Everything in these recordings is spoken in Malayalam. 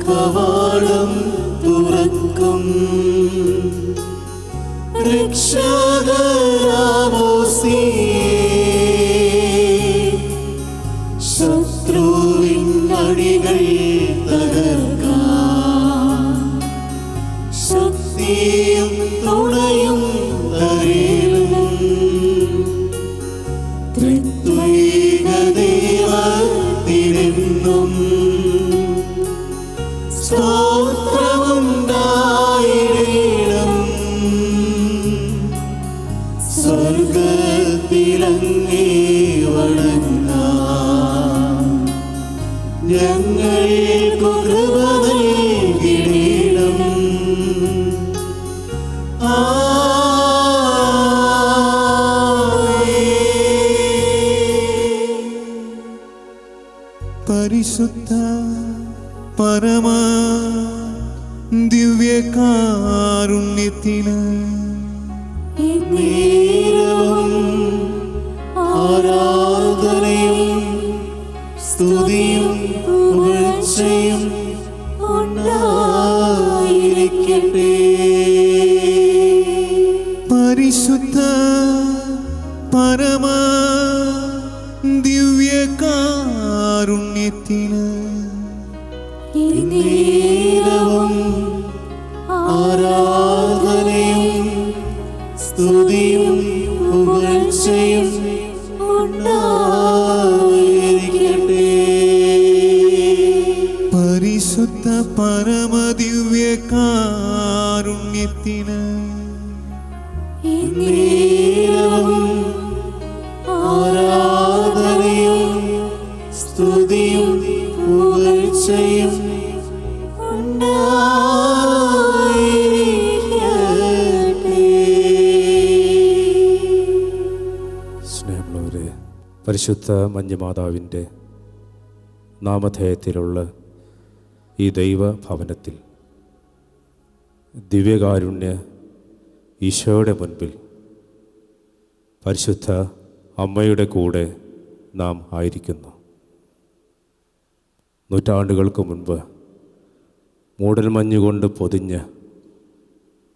കവാടം തുറക്കും രക്ഷകരാമോസി ശത്രുവിൻ അടികൾ തകർക്കാൻ ശക്തിയും തുണയും തരേലും ത്രിത്വൈക ദൈവത്തിനെന്നും സ്തോത്രമുണ്ടായിടേണം. സ്വർഗത്തിലങ്ങേ വണങ്ങാം ഞങ്ങൾക്കു കൃപ നൽകിടേണം. പരിശുദ്ധ പരമ ദിവ്യകാരുണ്യത്തിന് നേരവും ആരാധനയും സ്തുതിയും പുകഴ്ചയും ഉണ്ടായിരിക്കട്ടെ. പരിശുദ്ധ പരമ ദിവ്യകാരുണ്യത്തിന് നേരവും ആരാധനയും സ്തുതിയും പുകഴ്ചയും ഉണ്ടായിരിക്കട്ടെ. പരിശുദ്ധ പരമ ദിവ്യകാരുണ്യത്തിന് നേരവും ആരാധനയും സ്തുതിയും പുകഴ്ചയും സ്നേഹമുള്ളവരെ, പരിശുദ്ധ മഞ്ഞമാതാവിൻ്റെ നാമധേയത്തിലുള്ള ഈ ദൈവഭവനത്തിൽ ദിവ്യകാരുണ്യ ഈശോയുടെ മുൻപിൽ പരിശുദ്ധ അമ്മയുടെ കൂടെ നാം ആയിരിക്കുന്നു. നൂറ്റാണ്ടുകൾക്ക് മുൻപ് മൂടൽമഞ്ഞുകൊണ്ട് പൊതിഞ്ഞ്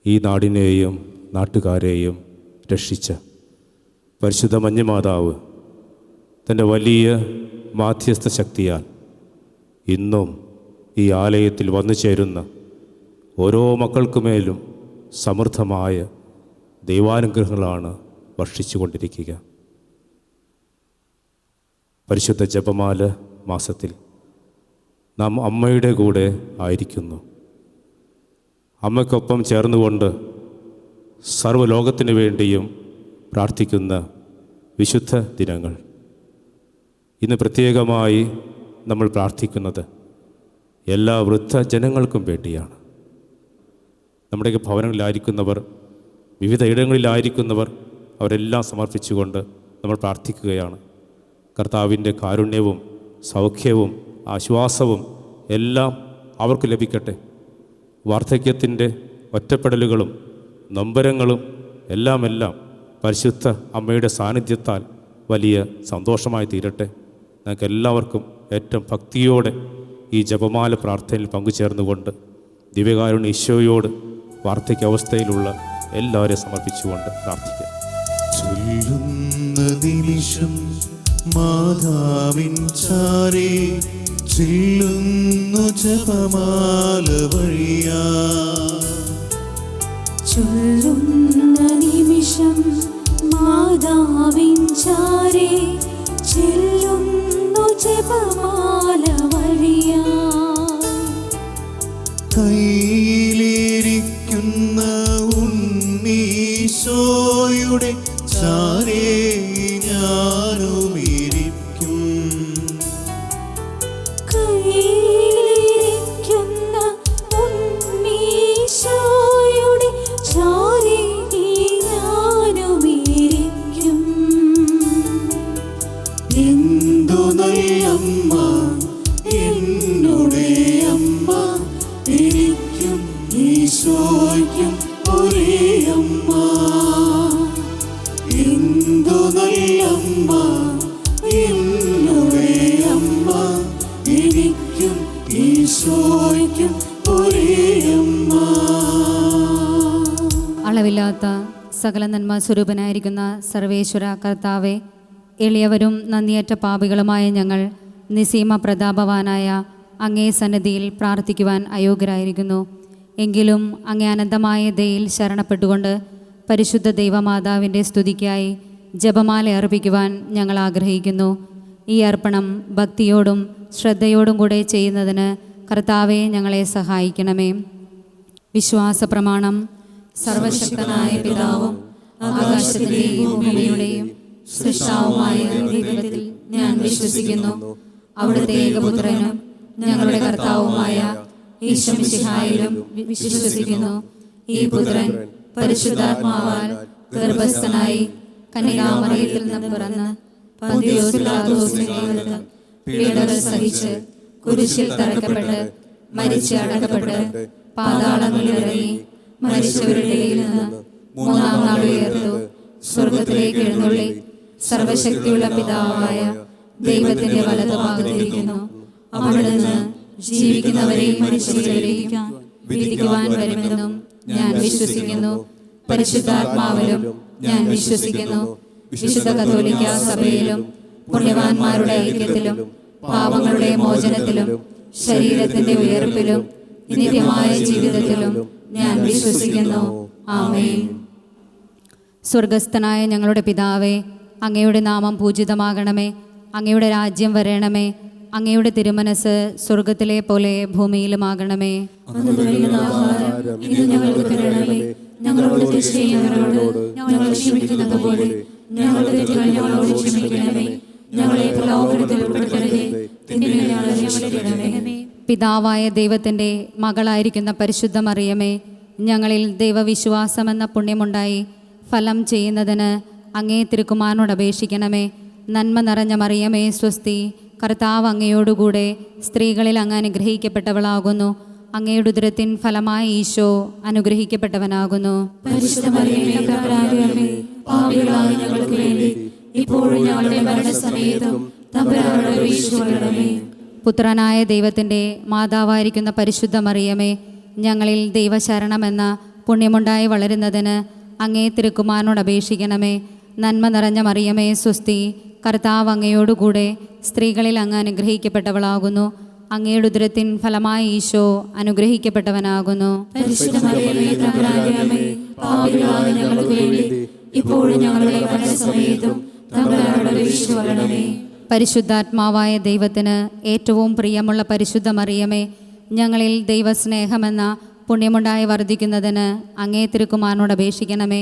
ഈ നാടിനെയും നാട്ടുകാരെയും രക്ഷിച്ച പരിശുദ്ധ മഞ്ഞമാതാവ് തൻ്റെ വലിയ മാധ്യസ്ഥ ശക്തിയാൽ ഇന്നും ഈ ആലയത്തിൽ വന്നു ചേരുന്ന ഓരോ മക്കൾക്കുമേലും സമൃദ്ധമായ ദൈവാനുഗ്രഹങ്ങളാണ് വർഷിച്ചു കൊണ്ടിരിക്കുക. പരിശുദ്ധ ജപമാല മാസത്തിൽ നാം അമ്മയുടെ കൂടെ ആയിരിക്കുന്നു. അമ്മയ്ക്കൊപ്പം ചേർന്നുകൊണ്ട് സർവ്വലോകത്തിനു വേണ്ടിയും പ്രാർത്ഥിക്കുന്ന വിശുദ്ധ ദിനങ്ങൾ. ഇന്ന് പ്രത്യേകമായി നമ്മൾ പ്രാർത്ഥിക്കുന്നത് എല്ലാ വൃദ്ധജനങ്ങൾക്കും വേണ്ടിയാണ്. നമ്മുടെ ഭവനങ്ങളിലായിരിക്കുന്നവർ, വിവിധ ഇടങ്ങളിലായിരിക്കുന്നവർ, അവരെല്ലാം സമർപ്പിച്ചുകൊണ്ട് നമ്മൾ പ്രാർത്ഥിക്കുകയാണ്. കർത്താവിൻ്റെ കാരുണ്യവും സൗഖ്യവും ആശ്വാസവും എല്ലാം അവർക്ക് ലഭിക്കട്ടെ. വാർദ്ധക്യത്തിൻ്റെ ഒറ്റപ്പെടലുകളും നൊമ്പരങ്ങളും എല്ലാം പരിശുദ്ധ അമ്മയുടെ സാന്നിധ്യത്താൽ വലിയ സന്തോഷമായി തീരട്ടെ. ഞങ്ങൾക്ക് എല്ലാവർക്കും ഏറ്റവും ഭക്തിയോടെ ഈ ജപമാല പ്രാർത്ഥനയിൽ പങ്കുചേർന്നുകൊണ്ട് ദിവ്യകാരുണ്യ ഈശോയോട് വാർദ്ധക്യാവസ്ഥയിലുള്ള എല്ലാവരെയും സമർപ്പിച്ചുകൊണ്ട് പ്രാർത്ഥിക്കാം. ചൊല്ലുന്ന നിമിഷം മാതാവിൻ ചാരേ ചെല്ലുന്നു ജപമാല വഴിയാ. ചൊല്ലുന്ന നിമിഷം മാതാവിൻ ചാരേ ചെല്ലുന്നു ജപമാല വഴിയാ. കയ്യിലിരിക്കുന്ന ഉണ്ണീശോയുടെ ചാരേ ഞാനുമിരിക്കും. കയ്യിലിരിക്കുന്ന ഉണ്ണീശോയുടെ ചാരേ ഞാനുമിരിക്കും. എന്തു നല്ലമ്മ എന്നുടെ അമ്മ, എനിക്കും ഈശോയ്ക്കും ഒരേ അമ്മ. എന്തു നല്ലമ്മ എന്നുടെ അമ്മ, എനിക്കും കൂടാത്ത സകല നന്മ സ്വരൂപനായിരിക്കുന്ന സർവേശ്വര കർത്താവെ, എളിയവരും നന്ദിയറ്റ പാപികളുമായ ഞങ്ങൾ നിസീമ പ്രതാപവാനായ അങ്ങേ സന്നിധിയിൽ പ്രാർത്ഥിക്കുവാൻ അയോഗ്യരായിരിക്കുന്നു. എങ്കിലും അങ്ങേ അനന്തമായ ദയയിൽ ശരണപ്പെട്ടുകൊണ്ട് പരിശുദ്ധ ദൈവമാതാവിൻ്റെ സ്തുതിക്കായി ജപമാല അർപ്പിക്കുവാൻ ഞങ്ങൾ ആഗ്രഹിക്കുന്നു. ഈ അർപ്പണം ഭക്തിയോടും ശ്രദ്ധയോടും കൂടെ ചെയ്യുന്നതിന് കർത്താവെ ഞങ്ങളെ സഹായിക്കണമേ. വിശ്വാസ പ്രമാണം. സർവശക്തനായ പിതാവും ആകാശത്തിന്റെയും ഭൂമിയുടെയും സൃഷ്ടാവുമായ ദൈവത്തിൽ ഞാൻ വിശ്വസിക്കുന്നു. അവിടുത്തെ ഏകപുത്രനും ഞങ്ങളുടെ കർത്താവുമായ ഈശോമിശിഹായിലും വിശ്വസിക്കുന്നു. ഈ പുത്രൻ പരിശുദ്ധാത്മാവാൽ ഗർഭസ്ഥനായി കന്യകാമറിയത്തിൽ നിന്ന് പിറന്ന് പന്തിയോസ് പിലാത്തോസിന്റെ കാലത്ത് പീഡകൾ സഹിച്ച് കുരിശിൽ തറയ്ക്കപ്പെട്ട് മരിച്ച് അടക്കപ്പെട്ട് പാതാളങ്ങളിൽ ഇറങ്ങി മരിച്ചവരുടെ ഇടയിൽ നിന്ന് മൂന്നാം നാൾ ഉയർത്തു സ്വർഗത്തിലേക്ക് എഴുന്നള്ളി സർവശക്തിയുള്ള പിതാവായ ദൈവത്തിന്റെ വലതുഭാഗത്തിരിക്കുന്നു. അവിടുന്ന് ജീവിക്കുന്നവരെയും മരിച്ചവരെയും വിധിക്കുവാൻ വരുമെന്നും ഞാൻ വിശ്വസിക്കുന്നു. പരിശുദ്ധാത്മാവിലും ഞാൻ വിശ്വസിക്കുന്നു. വിശുദ്ധ കത്തോലിക്ക സഭയിലും പുണ്യവാന്മാരുടെ ഐക്യത്തിലും പാപങ്ങളുടെ മോചനത്തിലും ശരീരത്തിന്റെ ഉയർപ്പിലും നിത്യമായ ജീവിതത്തിലും ഞാൻ വിശ്വസിക്കുന്നു. ആമേൻ. സ്വർഗസ്ഥനായ ഞങ്ങളുടെ പിതാവേ, അങ്ങയുടെ നാമം പൂജിതമാകണമേ. അങ്ങയുടെ രാജ്യം വരണമേ. അങ്ങയുടെ തിരുമനസ് സ്വർഗത്തിലെ പോലെ ഭൂമിയിലുമാകണമേ. ഞങ്ങൾക്ക് തരണമേ. ഞങ്ങളോട് തെറ്റ് ചെയ്യുന്നവരോട് ഞങ്ങൾ ക്ഷമിക്കുന്നത് പോലെ ഞങ്ങളുടെ തെറ്റുകൾ ഞങ്ങളോട് ക്ഷമിക്കണമേ. ഞങ്ങളെ പ്രലോഭനത്തിൽ ഉൾപ്പെടുത്തരുതേ, തിന്മയിൽ ഞങ്ങളെ രക്ഷിക്കണമേ. പിതാവായ ദൈവത്തിൻ്റെ മകളായിരിക്കുന്ന പരിശുദ്ധ മറിയമേ, ഞങ്ങളിൽ ദൈവവിശ്വാസമെന്ന പുണ്യമുണ്ടായി ഫലം ചെയ്യുന്നതിന് അങ്ങേ തിരുക്കുമാരനോട് അപേക്ഷിക്കണമേ. നന്മ നിറഞ്ഞ മറിയമേ സ്വസ്തി, കർത്താവ് അങ്ങയോടുകൂടെ സ്ത്രീകളിൽ അങ്ങ് അനുഗ്രഹിക്കപ്പെട്ടവളാകുന്നു. അങ്ങയുടെ ഉദരത്തിൻ ഫലമായ ഈശോ അനുഗ്രഹിക്കപ്പെട്ടവനാകുന്നു. പരിശുദ്ധ മറിയമേ, തമ്പുരാന്റെ പാപികളായ ഞങ്ങൾക്ക് വേണ്ടി ഇപ്പോഴും ഞങ്ങളുടെ മരണസമയത്തും തമ്പുരാനോട് അപേക്ഷിച്ചുകൊള്ളണമേ. പുത്രനായ ദൈവത്തിൻ്റെ മാതാവായിരിക്കുന്ന പരിശുദ്ധ മറിയമേ, ഞങ്ങളിൽ ദൈവശരണമെന്ന പുണ്യമുണ്ടായി വളരുന്നതിന് അങ്ങേ തിരുക്കുമാരനോട് അപേക്ഷിക്കണമേ. നന്മ നിറഞ്ഞ മറിയമേ സ്വസ്തി, കർത്താവ് അങ്ങയോടുകൂടെ സ്ത്രീകളിൽ അങ്ങ് അനുഗ്രഹിക്കപ്പെട്ടവളാകുന്നു. അങ്ങയുടെ ഉദരത്തിൻ ഫലമായ ഈശോ അനുഗ്രഹിക്കപ്പെട്ടവനാകുന്നു. പരിശുദ്ധ മറിയമേ, തമ്പുരാന്റെ അമ്മേ, പാപികളായ ഞങ്ങൾക്ക് വേണ്ടി ഇപ്പോഴും ഞങ്ങളുടെ മരണസമയത്തും തമ്പുരാനോട് അപേക്ഷിച്ചുകൊള്ളണമേ. പരിശുദ്ധാത്മാവായ ദൈവത്തിന് ഏറ്റവും പ്രിയമുള്ള പരിശുദ്ധ മറിയമേ, ഞങ്ങളിൽ ദൈവസ്നേഹമെന്ന പുണ്യമുണ്ടായി വർദ്ധിക്കുന്നതിന് അങ്ങേ തിരുക്കുമാരനോട് അപേക്ഷിക്കണമേ.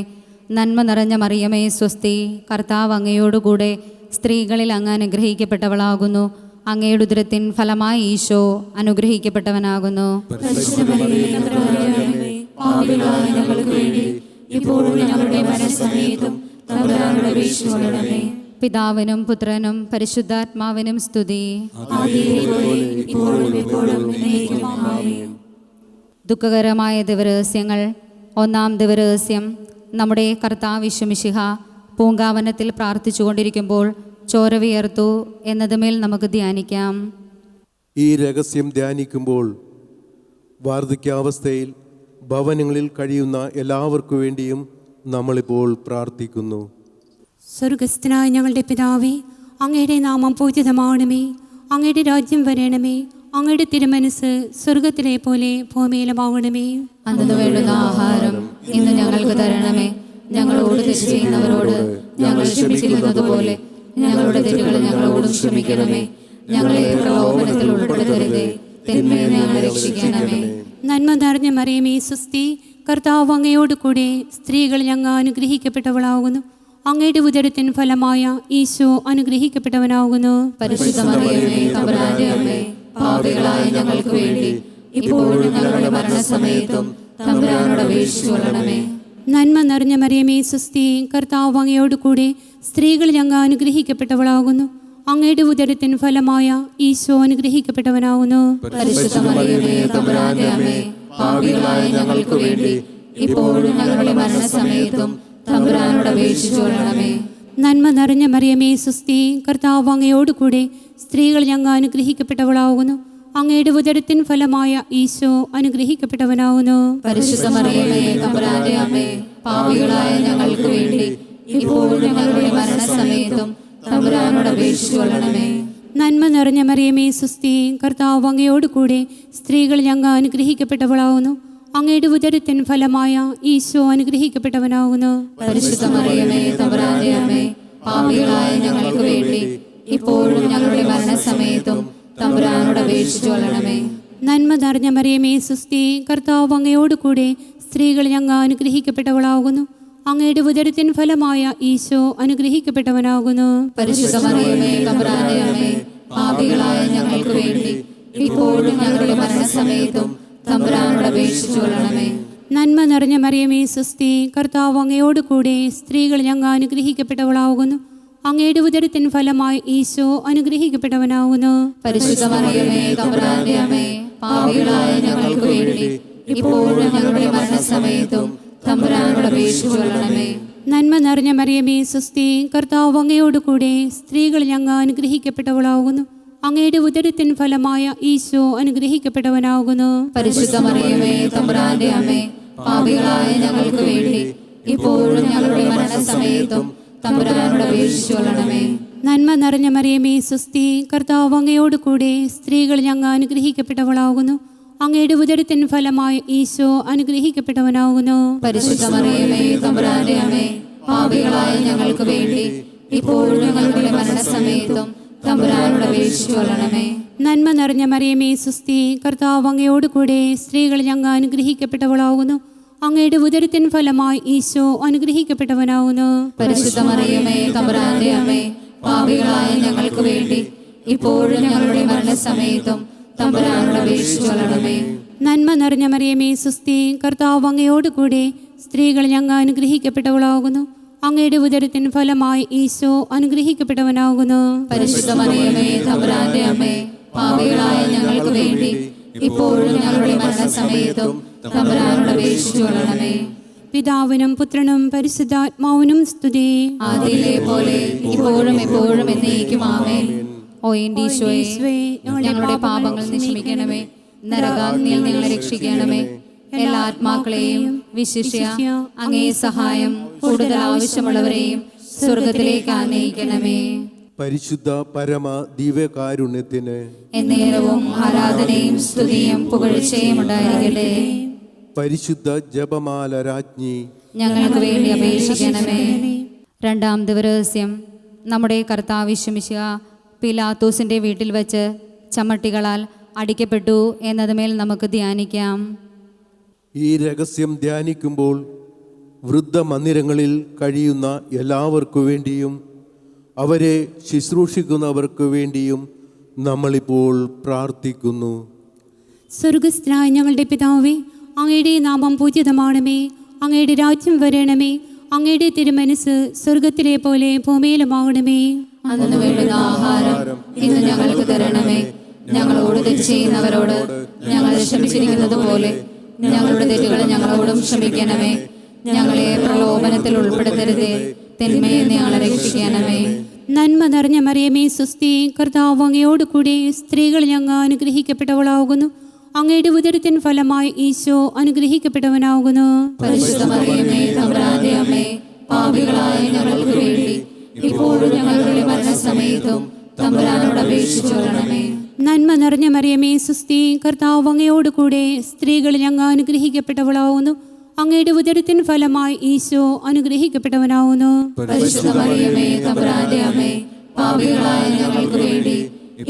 നന്മ നിറഞ്ഞ മറിയമേ സ്വസ്തി, കർത്താവ് അങ്ങയോടുകൂടെ സ്ത്രീകളിൽ അങ്ങ് അനുഗ്രഹിക്കപ്പെട്ടവളാകുന്നു. അങ്ങയുടെ ഉദരത്തിൻ ഫലമായ ഈശോ അനുഗ്രഹിക്കപ്പെട്ടവനാകുന്നു. പരിശുദ്ധ മറിയമേ, തമ്പുരാന്റെ അമ്മേ, പാപികളായ ഞങ്ങൾക്ക് വേണ്ടി ഇപ്പോഴും ഞങ്ങളുടെ മരണസമയത്തും തമ്പുരാനോട് അപേക്ഷിച്ചുകൊള്ളണമേ. പിതാവിനും പുത്രനും പരിശുദ്ധാത്മാവിനും സ്തുതി. ഇപ്പോഴും എപ്പോഴും എന്നേക്കും ആമേൻ. ദുഃഖകരമായ ദിവരഹസ്യങ്ങൾ. ഒന്നാം ദിവരഹസ്യം, നമ്മുടെ കർത്താവ് ഈശോമിശിഹ പൂങ്കാവനത്തിൽ പ്രാർത്ഥിച്ചുകൊണ്ടിരിക്കുമ്പോൾ ചോര വിയർത്തു എന്നതുമേൽ നമുക്ക് ധ്യാനിക്കാം. ഈ രഹസ്യം ധ്യാനിക്കുമ്പോൾ വാർദ്ധക്യാവസ്ഥയിൽ ഭവനങ്ങളിൽ കഴിയുന്ന എല്ലാവർക്കു വേണ്ടിയും നമ്മളിപ്പോൾ പ്രാർത്ഥിക്കുന്നു. സ്വർഗസ്ഥനായ ഞങ്ങളുടെ പിതാവേ, അങ്ങയുടെ നാമം പൂജിതമാകണമേ. അങ്ങയുടെ രാജ്യം വരണമേ. അങ്ങയുടെ തിരുമനസ് സ്വർഗത്തിലെ പോലെ ഭൂമിയിലുമാകണമേ. അന്നു വേണ്ടുന്ന ആഹാരം ഇന്ന് ഞങ്ങൾക്ക് തരണമേ. ഞങ്ങളോട് തെറ്റ് ചെയ്യുന്നവരോട് ഞങ്ങൾ ക്ഷമിച്ചിരിക്കുന്നത് പോലെ ഞങ്ങളുടെ തെറ്റുകൾ ഞങ്ങളോടും ക്ഷമിക്കണമേ. ഞങ്ങളെ പ്രലോഭനത്തിൽ ഉൾപ്പെടുത്തരുതേ, തിന്മയിൽ ഞങ്ങളെ രക്ഷിക്കണമേ. നന്മ നിറഞ്ഞ മറിയമേ സ്വസ്തി, കർത്താവ് അങ്ങയോട് കൂടെ സ്ത്രീകൾ അങ്ങ് അനുഗ്രഹിക്കപ്പെട്ടവളാകുന്നു. അങ്ങയുടെ ഉദരത്തിൻ ഫലമായ ഈശോ അനുഗ്രഹിക്കപ്പെട്ടവനാകുന്നു. പരിശുദ്ധ മറിയമേ, തമ്പുരാന്റെ അമ്മേ, പാപികളായ ഞങ്ങൾക്ക് വേണ്ടി ഇപ്പോഴും ഞങ്ങളുടെ മരണസമയത്തും തമ്പുരാനോട് അപേക്ഷിച്ചുകൊള്ളണമേ. നന്മ നിറഞ്ഞ മറിയമേ സ്വസ്തി, കർത്താവ് അങ്ങയോട് കൂടെ സ്ത്രീകൾ അങ്ങ് അനുഗ്രഹിക്കപ്പെട്ടവളാകുന്നു. അങ്ങയുടെ ഉദരത്തിൻ ഫലമായ ഈശോ അനുഗ്രഹിക്കപ്പെട്ടവനാകുന്നു. പരിശുദ്ധ മറിയമേ, തമ്പുരാന്റെ അമ്മേ, പാപികളായ ഞങ്ങൾക്ക് വേണ്ടി ഇപ്പോഴും ഞങ്ങളുടെ മരണസമയത്തും തമ്പുരാനോട് അപേക്ഷിച്ചുകൊള്ളണമേ. നന്മ നിറഞ്ഞ മറിയമേ സ്വസ്തി, കർത്താവ് അങ്ങയോട് കൂടെ സ്ത്രീകൾ അങ്ങ് അനുഗ്രഹിക്കപ്പെട്ടവളാകുന്നു. അങ്ങയുടെ ഉദരത്തിൻ ഫലമായ ഈശോ അനുഗ്രഹിക്കപ്പെട്ടവനാകുന്നു. പരിശുദ്ധ മറിയമേ, തമ്പുരാന്റെ അമ്മേ, പാപികളായ ഞങ്ങൾക്ക് വേണ്ടി ഇപ്പോഴും ഞങ്ങളുടെ മരണസമയത്തും തമ്പുരാനോട് അപേക്ഷിച്ചുകൊള്ളണമേ. നന്മ നിറഞ്ഞ മറിയമേ സുസ്തി, കർത്താവ് അങ്ങയോട് കൂടെ സ്ത്രീകൾ അങ്ങ് അനുഗ്രഹിക്കപ്പെട്ടവളാവുന്നു. അങ്ങയുടെ ഉദരത്തിൻ ഫലമായ ഈശോ അനുഗ്രഹിക്കപ്പെട്ടവനാകുന്നു. പരിശുദ്ധ മറിയമേ തമ്പുരാന്റെ അമ്മേ, പാപികളായ ഞങ്ങൾക്ക് വേണ്ടി ഇപ്പോഴും ഞങ്ങളുടെ മരണസമയത്തും തമ്പുരാനോട് അപേക്ഷിച്ചുകൊള്ളണമേ. നന്മ നിറഞ്ഞ മറിയമേ സുസ്തി, കർത്താവ് അങ്ങയോട് കൂടെ സ്ത്രീകൾ അങ്ങ് അനുഗ്രഹിക്കപ്പെട്ടവളാകുന്നു. അങ്ങയുടെ ഉദരത്തിൻ ഫലമായ ഈശോ അനുഗ്രഹിക്കപ്പെട്ടവനാകുന്നു. പരിശുദ്ധ മറിയമേ തമ്പുരാന്റെ അമ്മേ, പാപികളായ ഞങ്ങൾക്ക് വേണ്ടി ഇപ്പോഴും ഞങ്ങളുടെ മരണസമയത്തും തമ്പുരാനോട് അപേക്ഷിച്ചുകൊള്ളണമേ. നന്മ നിറഞ്ഞ മറിയമേ സുസ്തി, കർത്താവ് അങ്ങയോട് കൂടെ സ്ത്രീകൾ അങ്ങ് അനുഗ്രഹിക്കപ്പെട്ടവളാകുന്നു. അങ്ങയുടെ ഉദരത്തിൻ ഫലമായ ഈശോ അനുഗ്രഹിക്കപ്പെട്ടവനാകുന്നു. പരിശുദ്ധ മറിയമേ തമ്പുരാന്റെ അമ്മേ, പാപികളായ ഞങ്ങൾക്ക് വേണ്ടി ഇപ്പോഴും ഞങ്ങളുടെ മരണസമയത്തും തമ്പുരാനോട് അപേക്ഷിച്ചുകൊള്ളണമേ. നന്മ നിറഞ്ഞ മറിയമേ സുസ്തി, കർത്താവ് അങ്ങയോട് കൂടെ സ്ത്രീകൾ അങ്ങ് അനുഗ്രഹിക്കപ്പെട്ടവളാകുന്നു. അങ്ങയുടെ ഉദരത്തിൻ ഫലമായ ഈശോ അനുഗ്രഹിക്കപ്പെട്ടവനാകുന്നു. പരിശുദ്ധ മറിയമേ തമ്പുരാന്റെ അമ്മേ, പാപികളായ ഞങ്ങൾക്ക് വേണ്ടി ഇപ്പോഴും ഞങ്ങളുടെ മരണസമയത്തും തമ്പുരാനോട് അപേക്ഷിച്ചുകൊള്ളണമേ. നന്മ നിറഞ്ഞ മറിയമേ സുസ്തി, കർത്താവ് അങ്ങയോട് കൂടെ സ്ത്രീകൾ അങ്ങ് അനുഗ്രഹിക്കപ്പെട്ടവളാകുന്നു. അങ്ങയുടെ ഉദരത്തിൻ ഫലമായ ഈശോ അനുഗ്രഹിക്കപ്പെട്ടവനാകുന്നു. പരിശുദ്ധ മറിയമേ തമ്പുരാന്റെ അമ്മേ, പാപികളായ ഞങ്ങൾക്ക് വേണ്ടി ഇപ്പോഴും ഞങ്ങളുടെ മരണസമയത്തും തമ്പുരാനോട് അപേക്ഷിച്ചുകൊള്ളണമേ. നന്മ നിറഞ്ഞ മറിയമേ സുസ്തി, കർത്താവ് അങ്ങയോട് കൂടെ സ്ത്രീകൾ അങ്ങ് അനുഗ്രഹിക്കപ്പെട്ടവളാകുന്നു. അങ്ങയുടെ ഉദരത്തിൻ ഫലമായി ഈശോ അനുഗ്രഹിക്കപ്പെട്ടവനാകുന്നു. പരിശുദ്ധ മറിയമേ തമ്പുരാന്റെ അമ്മേ, പാപികളായ ഞങ്ങൾക്ക് വേണ്ടി ഇപ്പോഴും ഞങ്ങളുടെ മരണസമയത്തും തമ്പുരാനോട് അപേക്ഷിച്ചുകൊള്ളണമേ. നന്മ നിറഞ്ഞ മറിയമേ സുസ്തി, കർത്താവ് അങ്ങയോട് കൂടെ സ്ത്രീകൾ അങ്ങ് അനുഗ്രഹിക്കപ്പെട്ടവളാകുന്നു. അങ്ങയുടെ ഉദരത്തിൻ ഫലമായി ഈശോ അനുഗ്രഹിക്കപ്പെട്ടവനാകുന്നു. പരിശുദ്ധ മറിയമേ തമ്പുരാന്റെ അമ്മേ, പാപികളായ ഞങ്ങൾക്ക് വേണ്ടി ഇപ്പോഴും ഞങ്ങളുടെ മരണസമയത്തും തമ്പുരാനോട് അപേക്ഷിച്ചുകൊള്ളണമേ. പിതാവിനും പുത്രനും പരിശുദ്ധാത്മാവിനും സ്തുതി. ആദിയിലെ പോലെ ഇപ്പോഴും എപ്പോഴും എന്നേക്കും ആമേൻ. ഓ എൻ്റെ ഈശോയെ, ഞങ്ങളുടെ പാപങ്ങൾ ക്ഷമിക്കണമേ. നരകാഗ്നിയിൽ ഞങ്ങളെ രക്ഷിക്കണമേ. എല്ലാ ആത്മാക്കളെയും വിശിഷ്യ അങ്ങേ സഹായം കൂടുതൽ ആവശ്യമുള്ളവരെയും സ്വർഗത്തിലേക്ക് ആനയിക്കണമേ. പരിശുദ്ധ പരമ ദിവ്യകാരുണ്യത്തിന് എന്നേരവും ആരാധനയും സ്തുതിയും പുകഴ്ചയും ഉണ്ടായിരിക്കട്ടെ. പരിശുദ്ധ ജപമാല രാജ്ഞി, ഞങ്ങൾക്ക് വേണ്ടി അപേക്ഷിക്കണമേ. രണ്ടാം ദിവരഹസ്യം. നമ്മുടെ കർത്താവ് യേശുമിശിഹ പിലാത്തോസിൻ്റെ വീട്ടിൽ വച്ച് ചമ്മട്ടികളാൽ അടിക്കപ്പെട്ടു എന്നതുമേൽ നമുക്ക് ധ്യാനിക്കാം. ഈ രഹസ്യം ധ്യാനിക്കുമ്പോൾ വൃദ്ധമന്ദിരങ്ങളിൽ കഴിയുന്ന എല്ലാവർക്കു വേണ്ടിയും അവരെ ശുശ്രൂഷിക്കുന്നവർക്ക് വേണ്ടിയും നമ്മളിപ്പോൾ പ്രാർത്ഥിക്കുന്നു. സ്വർഗസ്ഥനായ ഞങ്ങളുടെ പിതാവേ, അങ്ങയുടെ നാമം പൂജിതമാണമേ. അങ്ങയുടെ രാജ്യം വരണമേ. അങ്ങയുടെ തിരുമനസ് സ്വർഗത്തിലെ പോലെ ഭൂമിയിലുമാകണമേ. അന്നു വേണ്ടുന്ന ആഹാരം ഇന്ന് ഞങ്ങൾക്ക് തരണമേ. ഞങ്ങളോട് തെറ്റ് ചെയ്യുന്നവരോട് ഞങ്ങൾ ക്ഷമിച്ചിരിക്കുന്നത് പോലെ ഞങ്ങളുടെ തെറ്റുകൾ ഞങ്ങളോടും ക്ഷമിക്കണമേ. ഞങ്ങളെ പ്രലോഭനത്തിൽ ഉൾപ്പെടുത്തരുതേ, തിന്മയെ ഞങ്ങളെ രക്ഷിക്കണമേ. നന്മ നിറഞ്ഞ മറിയമേ സുസ്തി, കർത്താവ് അങ്ങയോട് കൂടെ സ്ത്രീകൾ അങ്ങ് അനുഗ്രഹിക്കപ്പെട്ടവളാകുന്നു. അങ്ങയുടെ ഉദരത്തിൻ ഫലമായി ഈശോ അനുഗ്രഹിക്കപ്പെട്ടവനാകുന്നു. പരിശുദ്ധ മറിയമേ തമ്പുരാന്റെ അമ്മേ, പാപികളായ ഞങ്ങൾക്ക് വേണ്ടി ഇപ്പോഴും ഞങ്ങളുടെ മരണസമയത്തും തമ്പുരാനോട് അപേക്ഷിച്ചുകൊള്ളണമേ. നന്മ നിറഞ്ഞ മറിയമേ സുസ്തി, കർത്താവ് അങ്ങയോട് കൂടെ സ്ത്രീകൾ അങ്ങ് അനുഗ്രഹിക്കപ്പെട്ടവളാകുന്നു. അങ്ങയുടെ ഉദരത്തിൻ ഫലമായി ഈശോ അനുഗ്രഹിക്കപ്പെട്ടവനാകുന്നു. പരിശുദ്ധ മറിയമേ തമ്പുരാന്റെ അമ്മേ, പാപികളായ ഞങ്ങൾക്ക് വേണ്ടി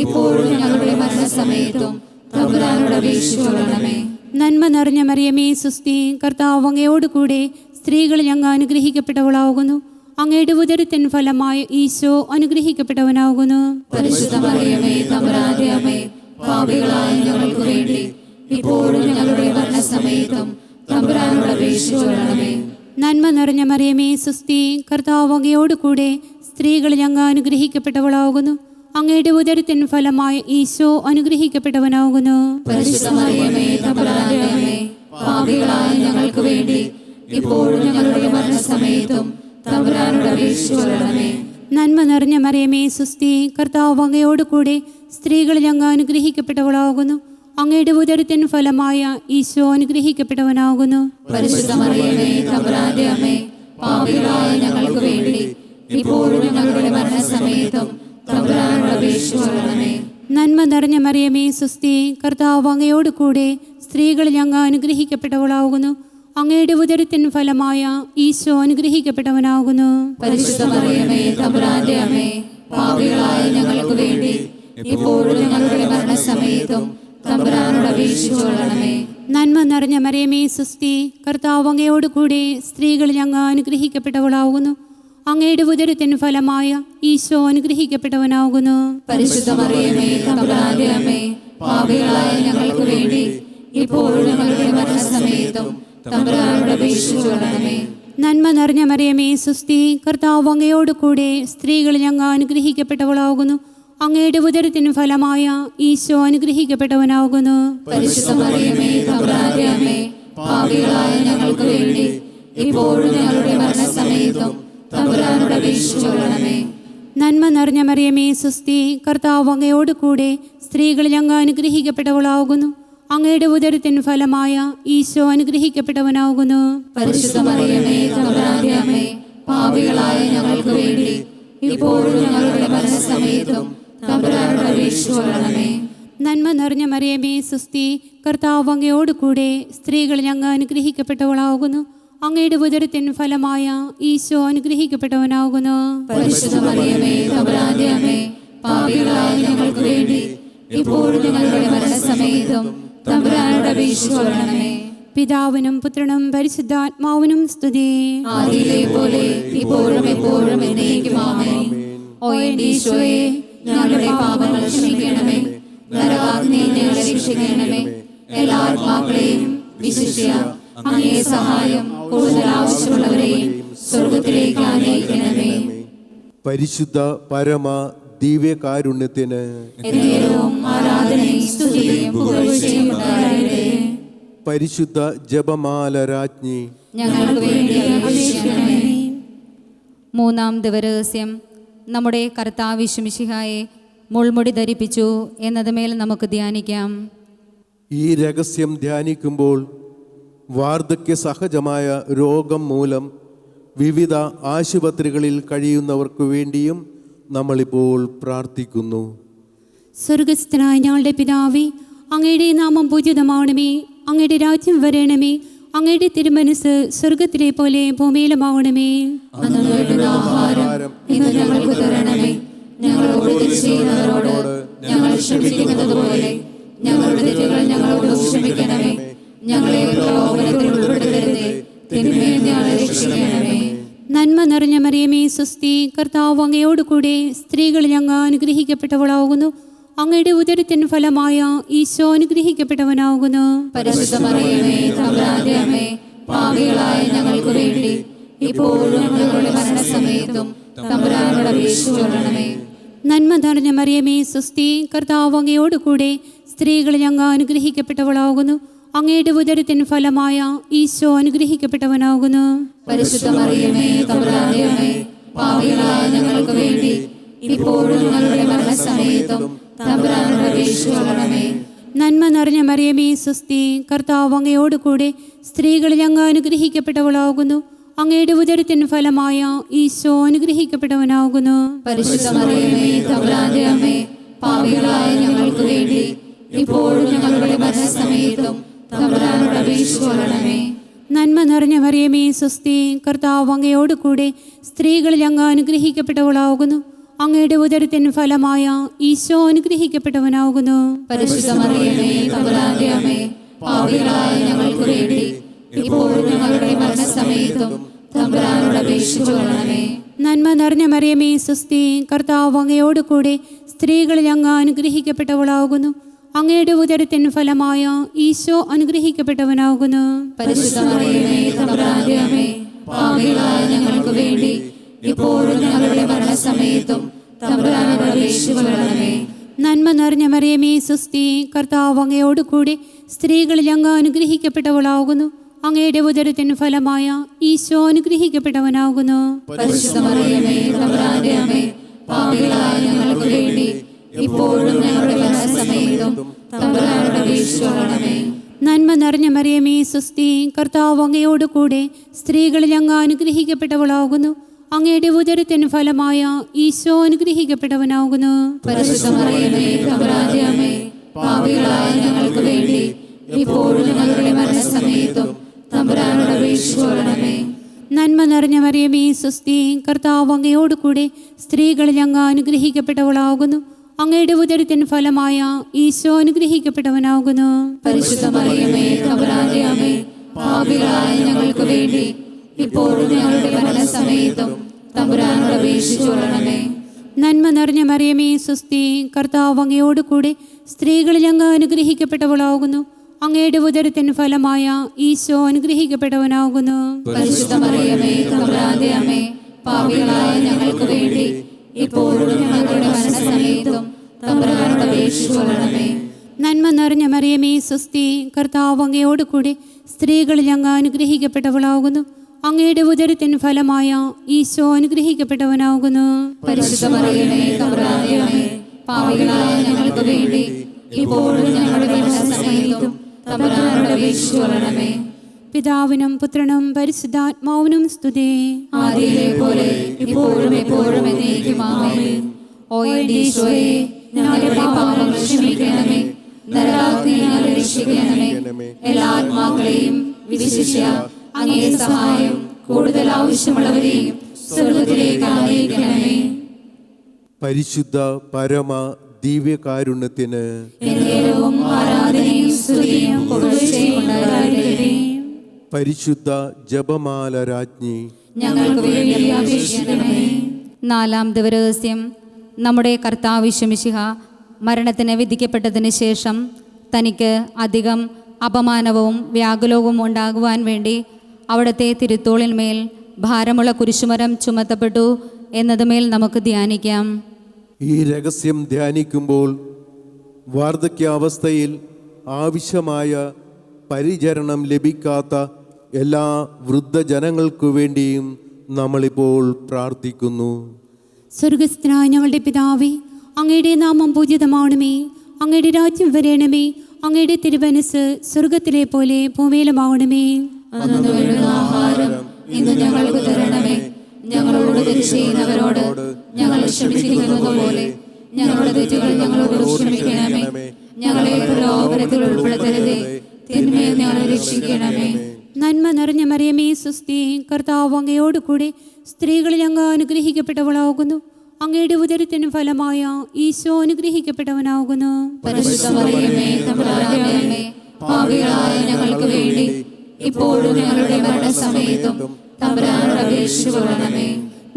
ഇപ്പോഴും ഞങ്ങളുടെ മരണസമയത്തും തമ്പുരാനോട് അപേക്ഷിച്ചുകൊള്ളണമേ. നന്മ നിറഞ്ഞ മറിയമേ സുസ്തി, കർത്താവ് അങ്ങയോട് കൂടെ സ്ത്രീകൾ അങ്ങ് അനുഗ്രഹിക്കപ്പെട്ടവളാകുന്നു. അങ്ങയുടെ ഉദരത്തിൻ ഫലമായി ഈശോ അനുഗ്രഹിക്കപ്പെട്ടവനാകുന്നു. പരിശുദ്ധ മറിയമേ തമ്പുരാന്റെ അമ്മേ, പാപികളായ ഞങ്ങൾക്ക് വേണ്ടി ഇപ്പോഴും ഞങ്ങളുടെ മരണസമയത്തും തമ്പുരാനോട് അപേക്ഷിച്ചുകൊള്ളണമേ. നന്മ നിറഞ്ഞ മറിയമേ സുസ്തി, കർത്താവ് അങ്ങയോട് കൂടെ സ്ത്രീകൾ അങ്ങ് അനുഗ്രഹിക്കപ്പെട്ടവളാകുന്നു. അങ്ങയുടെ ഉദരത്തിൻ ഫലമായി ഈശോ അനുഗ്രഹിക്കപ്പെട്ടവനാകുന്നു. പരിശുദ്ധ മറിയമേ തമ്പുരാന്റെ അമ്മേ, പാപികളായ ഞങ്ങൾക്ക് വേണ്ടി ഇപ്പോഴും ഞങ്ങളുടെ മരണസമയത്തും തമ്പുരാനോട് അപേക്ഷിച്ചുകൊള്ളണമേ. നന്മ നിറഞ്ഞ മറിയമേ സുസ്തി, കർത്താവ് അങ്ങയോട് കൂടെ സ്ത്രീകൾ അങ്ങ് അനുഗ്രഹിക്കപ്പെട്ടവളാകുന്നു. അങ്ങയുടെ ഉദരത്തിൻ ഫലമായ ഈശോ അനുഗ്രഹിക്കപ്പെട്ടവനാകുന്നു. പരിശുദ്ധ മറിയമേ, തമ്പുരാന്റെ അമ്മേ, പാപികളായ ഞങ്ങൾക്ക് വേണ്ടി ഇപ്പോഴും ഞങ്ങളുടെ മരണസമയത്തും തമ്പുരാനോട് അപേക്ഷിച്ചുകൊള്ളണമേ. നന്മ നിറഞ്ഞ മറിയമേ, സുസ്തി, കർത്താവ് അങ്ങയോട് കൂടെ സ്ത്രീകളിൽ അങ്ങ് അനുഗ്രഹിക്കപ്പെട്ടവളാകുന്നു. അങ്ങയുടെ ഉദരത്തിൻ ഫലമായ ഈശോ അനുഗ്രഹിക്കപ്പെട്ടവനാകുന്നു. പരിശുദ്ധ മറിയമേ, തമ്പുരാന്റെ അമ്മേ, പാപികളായ ഞങ്ങൾക്ക് വേണ്ടി ഇപ്പോഴും ഞങ്ങളുടെ മരണസമയത്തും തമ്പുരാനോട് അപേക്ഷിച്ചുകൊള്ളണമേ. നന്മ നിറഞ്ഞ മറിയമേ, സുസ്തി, കർത്താവ് അങ്ങയോട് കൂടെ സ്ത്രീകളിൽ അങ്ങ് അനുഗ്രഹിക്കപ്പെട്ടവളാകുന്നു. അങ്ങയുടെ ഉദരത്തിൻ ഫലമായ ഈശോ അനുഗ്രഹിക്കപ്പെട്ടവനാകുന്നു. പരിശുദ്ധ മറിയമേ, തമ്പുരാന്റെ അമ്മേ, പാപികളായ ഞങ്ങൾക്ക് വേണ്ടി ഇപ്പോഴും ഞങ്ങളുടെ മരണസമയത്തും തമ്പുരാനോട് അപേക്ഷിച്ചുകൊള്ളണമേ. നന്മ നിറഞ്ഞ മറിയമേ, സുസ്തി, കർത്താവ് അങ്ങയോട് കൂടെ സ്ത്രീകളിൽ അങ്ങ് അനുഗ്രഹിക്കപ്പെട്ടവളാകുന്നു. അങ്ങയുടെ ഉദരത്തിൻ ഫലമായ ഈശോ അനുഗ്രഹിക്കപ്പെട്ടവനാകുന്നു. പരിശുദ്ധ മറിയമേ, തമ്പുരാന്റെ അമ്മേ, പാപികളായ ഞങ്ങൾക്ക് വേണ്ടി ഇപ്പോഴും ഞങ്ങളുടെ മരണസമയത്തും തമ്പുരാനോട് അപേക്ഷിച്ചുകൊള്ളണമേ. നന്മ നിറഞ്ഞ മറിയമേ, സുസ്തി, കർത്താവ് അങ്ങയോട് കൂടെ സ്ത്രീകളിൽ അങ്ങ് അനുഗ്രഹിക്കപ്പെട്ടവളാകുന്നു. അങ്ങയുടെ ഉദരത്തിൻ ഫലമായ ഈശോ അനുഗ്രഹിക്കപ്പെട്ടവനാകുന്നു. പരിശുദ്ധ മറിയമേ, തമ്പുരാന്റെ അമ്മേ, പാപികളായ ഞങ്ങൾക്ക് വേണ്ടി ഇപ്പോഴും ഞങ്ങളുടെ മരണസമയത്തും തമ്പുരാനോട് അപേക്ഷിച്ചുകൊള്ളണമേ. നന്മ നിറഞ്ഞ മറിയമേ, സുസ്തി, കർത്താവ് അങ്ങയോട് കൂടെ സ്ത്രീകളിൽ അങ്ങ് അനുഗ്രഹിക്കപ്പെട്ടവളാകുന്നു. അങ്ങയുടെ ഉദരത്തിൻ ഫലമായ ഈശോ അനുഗ്രഹിക്കപ്പെട്ടവനാകുന്നു. പരിശുദ്ധ മറിയമേ, തമ്പുരാന്റെ അമ്മേ, പാപികളായ ഞങ്ങൾക്ക് വേണ്ടി ഇപ്പോഴും ഞങ്ങളുടെ മരണസമയത്തും തമ്പുരാനോട് അപേക്ഷിച്ചുകൊള്ളണമേ. പിതാവിനും പുത്രനും പരിശുദ്ധാത്മാവിനും സ്തുതി. ആദിയിലെ പോലെ ഇപ്പോഴും എപ്പോഴും എന്നേക്കും ആമേൻ. ഓ എൻ്റെ ഈശോയെ, ഞങ്ങളുടെ പാപങ്ങൾ ക്ഷമിക്കണമേ. നരകാഗ്നിയിൽ ഞങ്ങളെ രക്ഷിക്കണമേ. എല്ലാ ആത്മാക്കളെയും വിശിഷ്യ അങ്ങേ സഹായം കൂടുതൽ ആവശ്യമുള്ളവരെയും സ്വർഗത്തിലേക്ക് ആനയിക്കണമേ. പരിശുദ്ധ പരമ ദിവ്യകാരുണ്യത്തിന് എന്നേരവും ആരാധനയും സ്തുതിയും പുകഴ്ചയും ഉണ്ടാകട്ടെ. പരിശുദ്ധ ജപമാല രാജ്ഞി ഞങ്ങൾക്ക് വേണ്ടി അപേക്ഷിക്കണമേ. മൂന്നാം ദിവരഹസ്യം നമ്മുടെ കർത്താവ് യേശുമിശിഹായെ മുൾമുടി ധരിപ്പിച്ചു എന്നതുമേൽ നമുക്ക് ധ്യാനിക്കാം. ഈ രഹസ്യം ധ്യാനിക്കുമ്പോൾ വാർദ്ധക്യ സഹജമായ രോഗം മൂലം വിവിധ ആശുപത്രികളിൽ കഴിയുന്നവർക്ക് വേണ്ടിയും നമ്മളിപ്പോൾ പ്രാർത്ഥിക്കുന്നു. സ്വർഗസ്ഥനായ ഞങ്ങളുടെ പിതാവേ, അങ്ങയുടെ നാമം പൂജിതമാവണമേ. അങ്ങയുടെ രാജ്യം വരണമേ. അങ്ങയുടെ തിരുമനസ് സ്വർഗത്തിലെ പോലെ ഭൂമിയിലുമാവണമേ. അന്ന് വേണ്ടുന്ന ആഹാരം ഇന്ന് ഞങ്ങൾക്ക് തരണമേ. ഞങ്ങളോട് തെറ്റ് ചെയ്യുന്നവരോട് ഞങ്ങൾ ക്ഷമിക്കുന്നത് പോലെ ഞങ്ങളുടെ തെറ്റുകൾ ഞങ്ങളോട് ക്ഷമിക്കണമേ. ഞങ്ങളെ പ്രലോഭനത്തിൽ ഉൾപ്പെടുത്തരുതേ, തിന്മയിൽ ഞങ്ങളെ രക്ഷിക്കണമേ. നന്മ നിറഞ്ഞ മറിയമേ, സ്വസ്തി, കർത്താവ് അങ്ങയോട് കൂടെ സ്ത്രീകളിൽ അങ്ങ് അനുഗ്രഹിക്കപ്പെട്ടവളാകുന്നു. അങ്ങയുടെ ഉദരത്തിൻ ഫലമായ ഈശോ അനുഗ്രഹിക്കപ്പെട്ടവനാകുന്നു. പരിശുദ്ധ മറിയമേ, തമ്പുരാന്റെ അമ്മേ, പാപികളായ ഞങ്ങൾക്ക് വേണ്ടി ഇപ്പോഴും ഞങ്ങളുടെ മരണസമയത്തും തമ്പുരാനോട് അപേക്ഷിച്ചുകൊള്ളണമേ. നന്മ നിറഞ്ഞ മറിയമേ, സ്വസ്തി, കർത്താവ് അങ്ങയോട് കൂടെ സ്ത്രീകളിൽ അങ്ങ് അനുഗ്രഹിക്കപ്പെട്ടവളാകുന്നു. അങ്ങയുടെ ഉദരത്തിൻ ഫലമായ ഈശോ അനുഗ്രഹിക്കപ്പെട്ടവനാകുന്നു. പരിശുദ്ധ മറിയമേ, തമ്പുരാന്റെ അമ്മേ, പാപികളായ ഞങ്ങൾക്ക് വേണ്ടി ഇപ്പോഴും ഞങ്ങളുടെ മരണസമയത്തും തമ്പുരാനോട് അപേക്ഷിച്ചുകൊള്ളണമേ. നന്മ നിറഞ്ഞ മറിയമേ, സ്വസ്തി, കർത്താവ് അങ്ങയോട് കൂടെ സ്ത്രീകളിൽ അങ്ങ് അനുഗ്രഹിക്കപ്പെട്ടവളാകുന്നു. അങ്ങയുടെ ഉദരത്തിൻ ഫലമായ ഈശോ അനുഗ്രഹിക്കപ്പെട്ടവനാകുന്നു. പരിശുദ്ധ മറിയമേ, തമ്പുരാന്റെ അമ്മേ, പാപികളായ ഞങ്ങൾക്ക് വേണ്ടി ഇപ്പോഴും ഞങ്ങളുടെ മരണസമയത്തും തമ്പുരാനോട് അപേക്ഷിച്ചുകൊള്ളണമേ. നന്മ നിറഞ്ഞ മറിയമേ, സ്വസ്തി, കർത്താവ് അങ്ങയോട് കൂടെ സ്ത്രീകളിൽ അങ്ങ് അനുഗ്രഹിക്കപ്പെട്ടവളാകുന്നു. അങ്ങയുടെ ഉദരത്തിൻ ഫലമായ ഈശോ അനുഗ്രഹിക്കപ്പെട്ടവനാകുന്നു. പരിശുദ്ധ മറിയമേ, തമ്പുരാന്റെ അമ്മേ, പാപികളായ ഞങ്ങൾക്ക് വേണ്ടി ഇപ്പോഴും ഞങ്ങളുടെ മരണസമയത്തും തമ്പുരാനോട് അപേക്ഷിച്ചുകൊള്ളണമേ. നന്മ നിറഞ്ഞ മറിയമേ, സ്വസ്തി, കർത്താവ് അങ്ങയോട് കൂടെ സ്ത്രീകളിൽ അങ്ങ് അനുഗ്രഹിക്കപ്പെട്ടവളാകുന്നു. അങ്ങയുടെ ഉദരത്തിൻ ഫലമായ ഈശോ അനുഗ്രഹിക്കപ്പെട്ടവനാകുന്നു. പരിശുദ്ധ മറിയമേ, തമ്പുരാന്റെ അമ്മേ, പാപികളായ ഞങ്ങൾക്ക് വേണ്ടി ഇപ്പോഴും ഞങ്ങളുടെ മരണസമയത്തും തമ്പുരാനോട് അപേക്ഷിച്ചുകൊള്ളണമേ. നന്മ നിറഞ്ഞ മറിയമേ, സ്വസ്തി, കർത്താവ് അങ്ങയോട് കൂടെ സ്ത്രീകളിൽ അങ്ങ് അനുഗ്രഹിക്കപ്പെട്ടവളാകുന്നു. അങ്ങയുടെ ഉദരത്തിൻ ഫലമായ ഈശോ അനുഗ്രഹിക്കപ്പെട്ടവനാകുന്നു. പരിശുദ്ധ മറിയമേ, തമ്പുരാന്റെ അമ്മേ, പാപികളായ ഞങ്ങൾക്ക് വേണ്ടി ഇപ്പോഴും ഞങ്ങളുടെ മരണസമയത്തും തമ്പുരാനോട് അപേക്ഷിച്ചുകൊള്ളണമേ. നന്മ നിറഞ്ഞ മറിയമേ സുസ്തി, കർത്താവ് അങ്ങയോട് കൂടെ സ്ത്രീകളിൽ അങ്ങ് അനുഗ്രഹിക്കപ്പെട്ടവളാകുന്നു. അങ്ങയുടെ ഉദരത്തിൻ ഫലമായ ഈശോ അനുഗ്രഹിക്കപ്പെട്ടവനാകുന്നു. പരിശുദ്ധ മറിയമേ തമ്പുരാന്റെ അമ്മേ, പാപികളായ ഞങ്ങൾക്ക് വേണ്ടി ഇപ്പോഴും ഞങ്ങളുടെ മരണസമയത്തും തമ്പുരാനോട് അപേക്ഷിച്ചുകൊള്ളണമേ. നന്മ നിറഞ്ഞ മറിയമേ സുസ്തി, കർത്താവ് അങ്ങയോട് കൂടെ സ്ത്രീകളിൽ അങ്ങ് അനുഗ്രഹിക്കപ്പെട്ടവളാകുന്നു. അങ്ങയുടെ ഉദരത്തിൻ ഫലമായ ഈശോ അനുഗ്രഹിക്കപ്പെട്ടവനാകുന്നു. പരിശുദ്ധ മറിയമേ തമ്പുരാന്റെ അമ്മേ, പാപികളായ ഞങ്ങൾക്ക് വേണ്ടി ഇപ്പോഴും ഞങ്ങളുടെ മരണസമയത്തും തമ്പുരാനോട് അപേക്ഷിച്ചുകൊള്ളണമേ. നന്മ നിറഞ്ഞ മറിയമേ സുസ്തി, കർത്താവ് അങ്ങയോട് കൂടെ സ്ത്രീകളിൽ അങ്ങ് അനുഗ്രഹിക്കപ്പെട്ടവളാകുന്നു. അങ്ങയുടെ ഉദരത്തിൻ ഫലമായ ഈശോ അനുഗ്രഹിക്കപ്പെട്ടവനാകുന്നു. പരിശുദ്ധ മറിയമേ തമ്പുരാന്റെ അമ്മേ, പാപികളായ ഞങ്ങൾക്ക് വേണ്ടി ഇപ്പോഴും ഞങ്ങളുടെ മരണസമയത്തും തമ്പുരാനോട് അപേക്ഷിച്ചുകൊള്ളണമേ. നന്മ നിറഞ്ഞ മറിയമേ സുസ്തി, കർത്താവ് അങ്ങയോട് കൂടെ സ്ത്രീകളിൽ അങ്ങ് അനുഗ്രഹിക്കപ്പെട്ടവളാകുന്നു. അങ്ങയുടെ ഉദരത്തിൻ ഫലമായ ഈശോ അനുഗ്രഹിക്കപ്പെട്ടവനാകുന്നു. പരിശുദ്ധ മറിയമേ തമ്പുരാന്റെ അമ്മേ, പാപികളായ ഞങ്ങൾക്ക് വേണ്ടി ഇപ്പോഴും ഞങ്ങളുടെ മരണസമയത്തും തമ്പുരാനോട് അപേക്ഷിച്ചുകൊള്ളണമേ. പിതാവിനും പുത്രനും പരിശുദ്ധാത്മാവിനും സ്തുതി. ആദിയിലെ പോലെ ഇപ്പോഴും എപ്പോഴും എന്നേക്കും ആമേൻ. ഓ എൻ്റെ ഈശോയെ, ഞങ്ങളുടെ പാപങ്ങൾ ക്ഷമിക്കണമേ. നരകാഗ്നിയിൽ ഞങ്ങളെ രക്ഷിക്കണമേ. എല്ലാ ആത്മാക്കളെയും വിശിഷ്യ അങ്ങേ സഹായം കൂടുതൽ ആവശ്യമുള്ളവരെയും സ്വർഗ്ഗത്തിലേക്ക് ആനയിക്കണമേ. പരിശുദ്ധ പരമ ദിവ്യകാരുണ്യത്തിന് എന്നേരവും ആരാധനയും സ്തുതിയും പുകഴ്ചയും ഉണ്ടായിരിക്കട്ടെ. പരിശുദ്ധ ജപമാല രാജ്ഞി ഞങ്ങൾക്ക് വേണ്ടി അപേക്ഷിക്കണമേ. നാലാം ദിവരഹസ്യം. നമ്മുടെ കർത്താവ് യേശുമിശിഹ മരണത്തിന് വിധിക്കപ്പെട്ടതിന് ശേഷം തനിക്ക് അധികം അപമാനവും വ്യാകുലവും ഉണ്ടാകുവാൻ വേണ്ടി അവിടുത്തെ തിരുത്തോളിന്മേൽ ഭാരമുള്ള കുരിശുമരം ചുമത്തപ്പെട്ടു എന്നതുമേൽ നമുക്ക് ധ്യാനിക്കാം. ഈ രഹസ്യം ധ്യാനിക്കുമ്പോൾ വാർദ്ധക്യാവസ്ഥയിൽ ആവശ്യമായ പരിചരണം ലഭിക്കാത്ത എല്ലാ വൃദ്ധജനങ്ങൾക്കു വേണ്ടിയും നമ്മളിപ്പോൾ പ്രാർത്ഥിക്കുന്നു. സ്വർഗസ്ഥനായ ഞങ്ങളുടെ പിതാവേ, അങ്ങയുടെ നാമം പൂജിതമാണമേ. അങ്ങയുടെ രാജ്യം വരണമേ. അങ്ങയുടെ തിരുമനസ്സ് സ്വർഗത്തിലെ പോലെ ഭൂമിയിലുമാകണമേ. അന്നു വേണ്ടുന്ന ആഹാരം ഇന്ന് ഞങ്ങൾക്ക് തരണമേ. ഞങ്ങളോട് തെറ്റ് ചെയ്യുന്നവരോട് ഞങ്ങൾ ക്ഷമിച്ചിരിക്കുന്നത് പോലെ ഞങ്ങളുടെ തെറ്റുകൾ ഞങ്ങളോട് ക്ഷമിക്കണമേ. ഞങ്ങളെ പ്രലോഭനത്തിൽ ഉൾപ്പെടുത്തരുതേ, തിന്മയിൽ ഞങ്ങളെ രക്ഷിക്കണമേ. നന്മ നിറഞ്ഞ മറിയമേ സുസ്തി, കർത്താവ് അങ്ങയോട് കൂടെ സ്ത്രീകളിൽ അങ്ങ് അനുഗ്രഹിക്കപ്പെട്ടവളാകുന്നു. അങ്ങയുടെ ഉദരത്തിന് ഫലമായ ഈശോ അനുഗ്രഹിക്കപ്പെട്ടവനാകുന്നു. പരിശുദ്ധ മറിയമേ തമ്പുരാന്റെ അമ്മേ, പാപികളായ ഞങ്ങൾക്ക് വേണ്ടി ഇപ്പോഴും ഞങ്ങളുടെ മരണസമയത്തും തമ്പുരാനോട് അപേക്ഷിച്ചുകൊള്ളണമേ.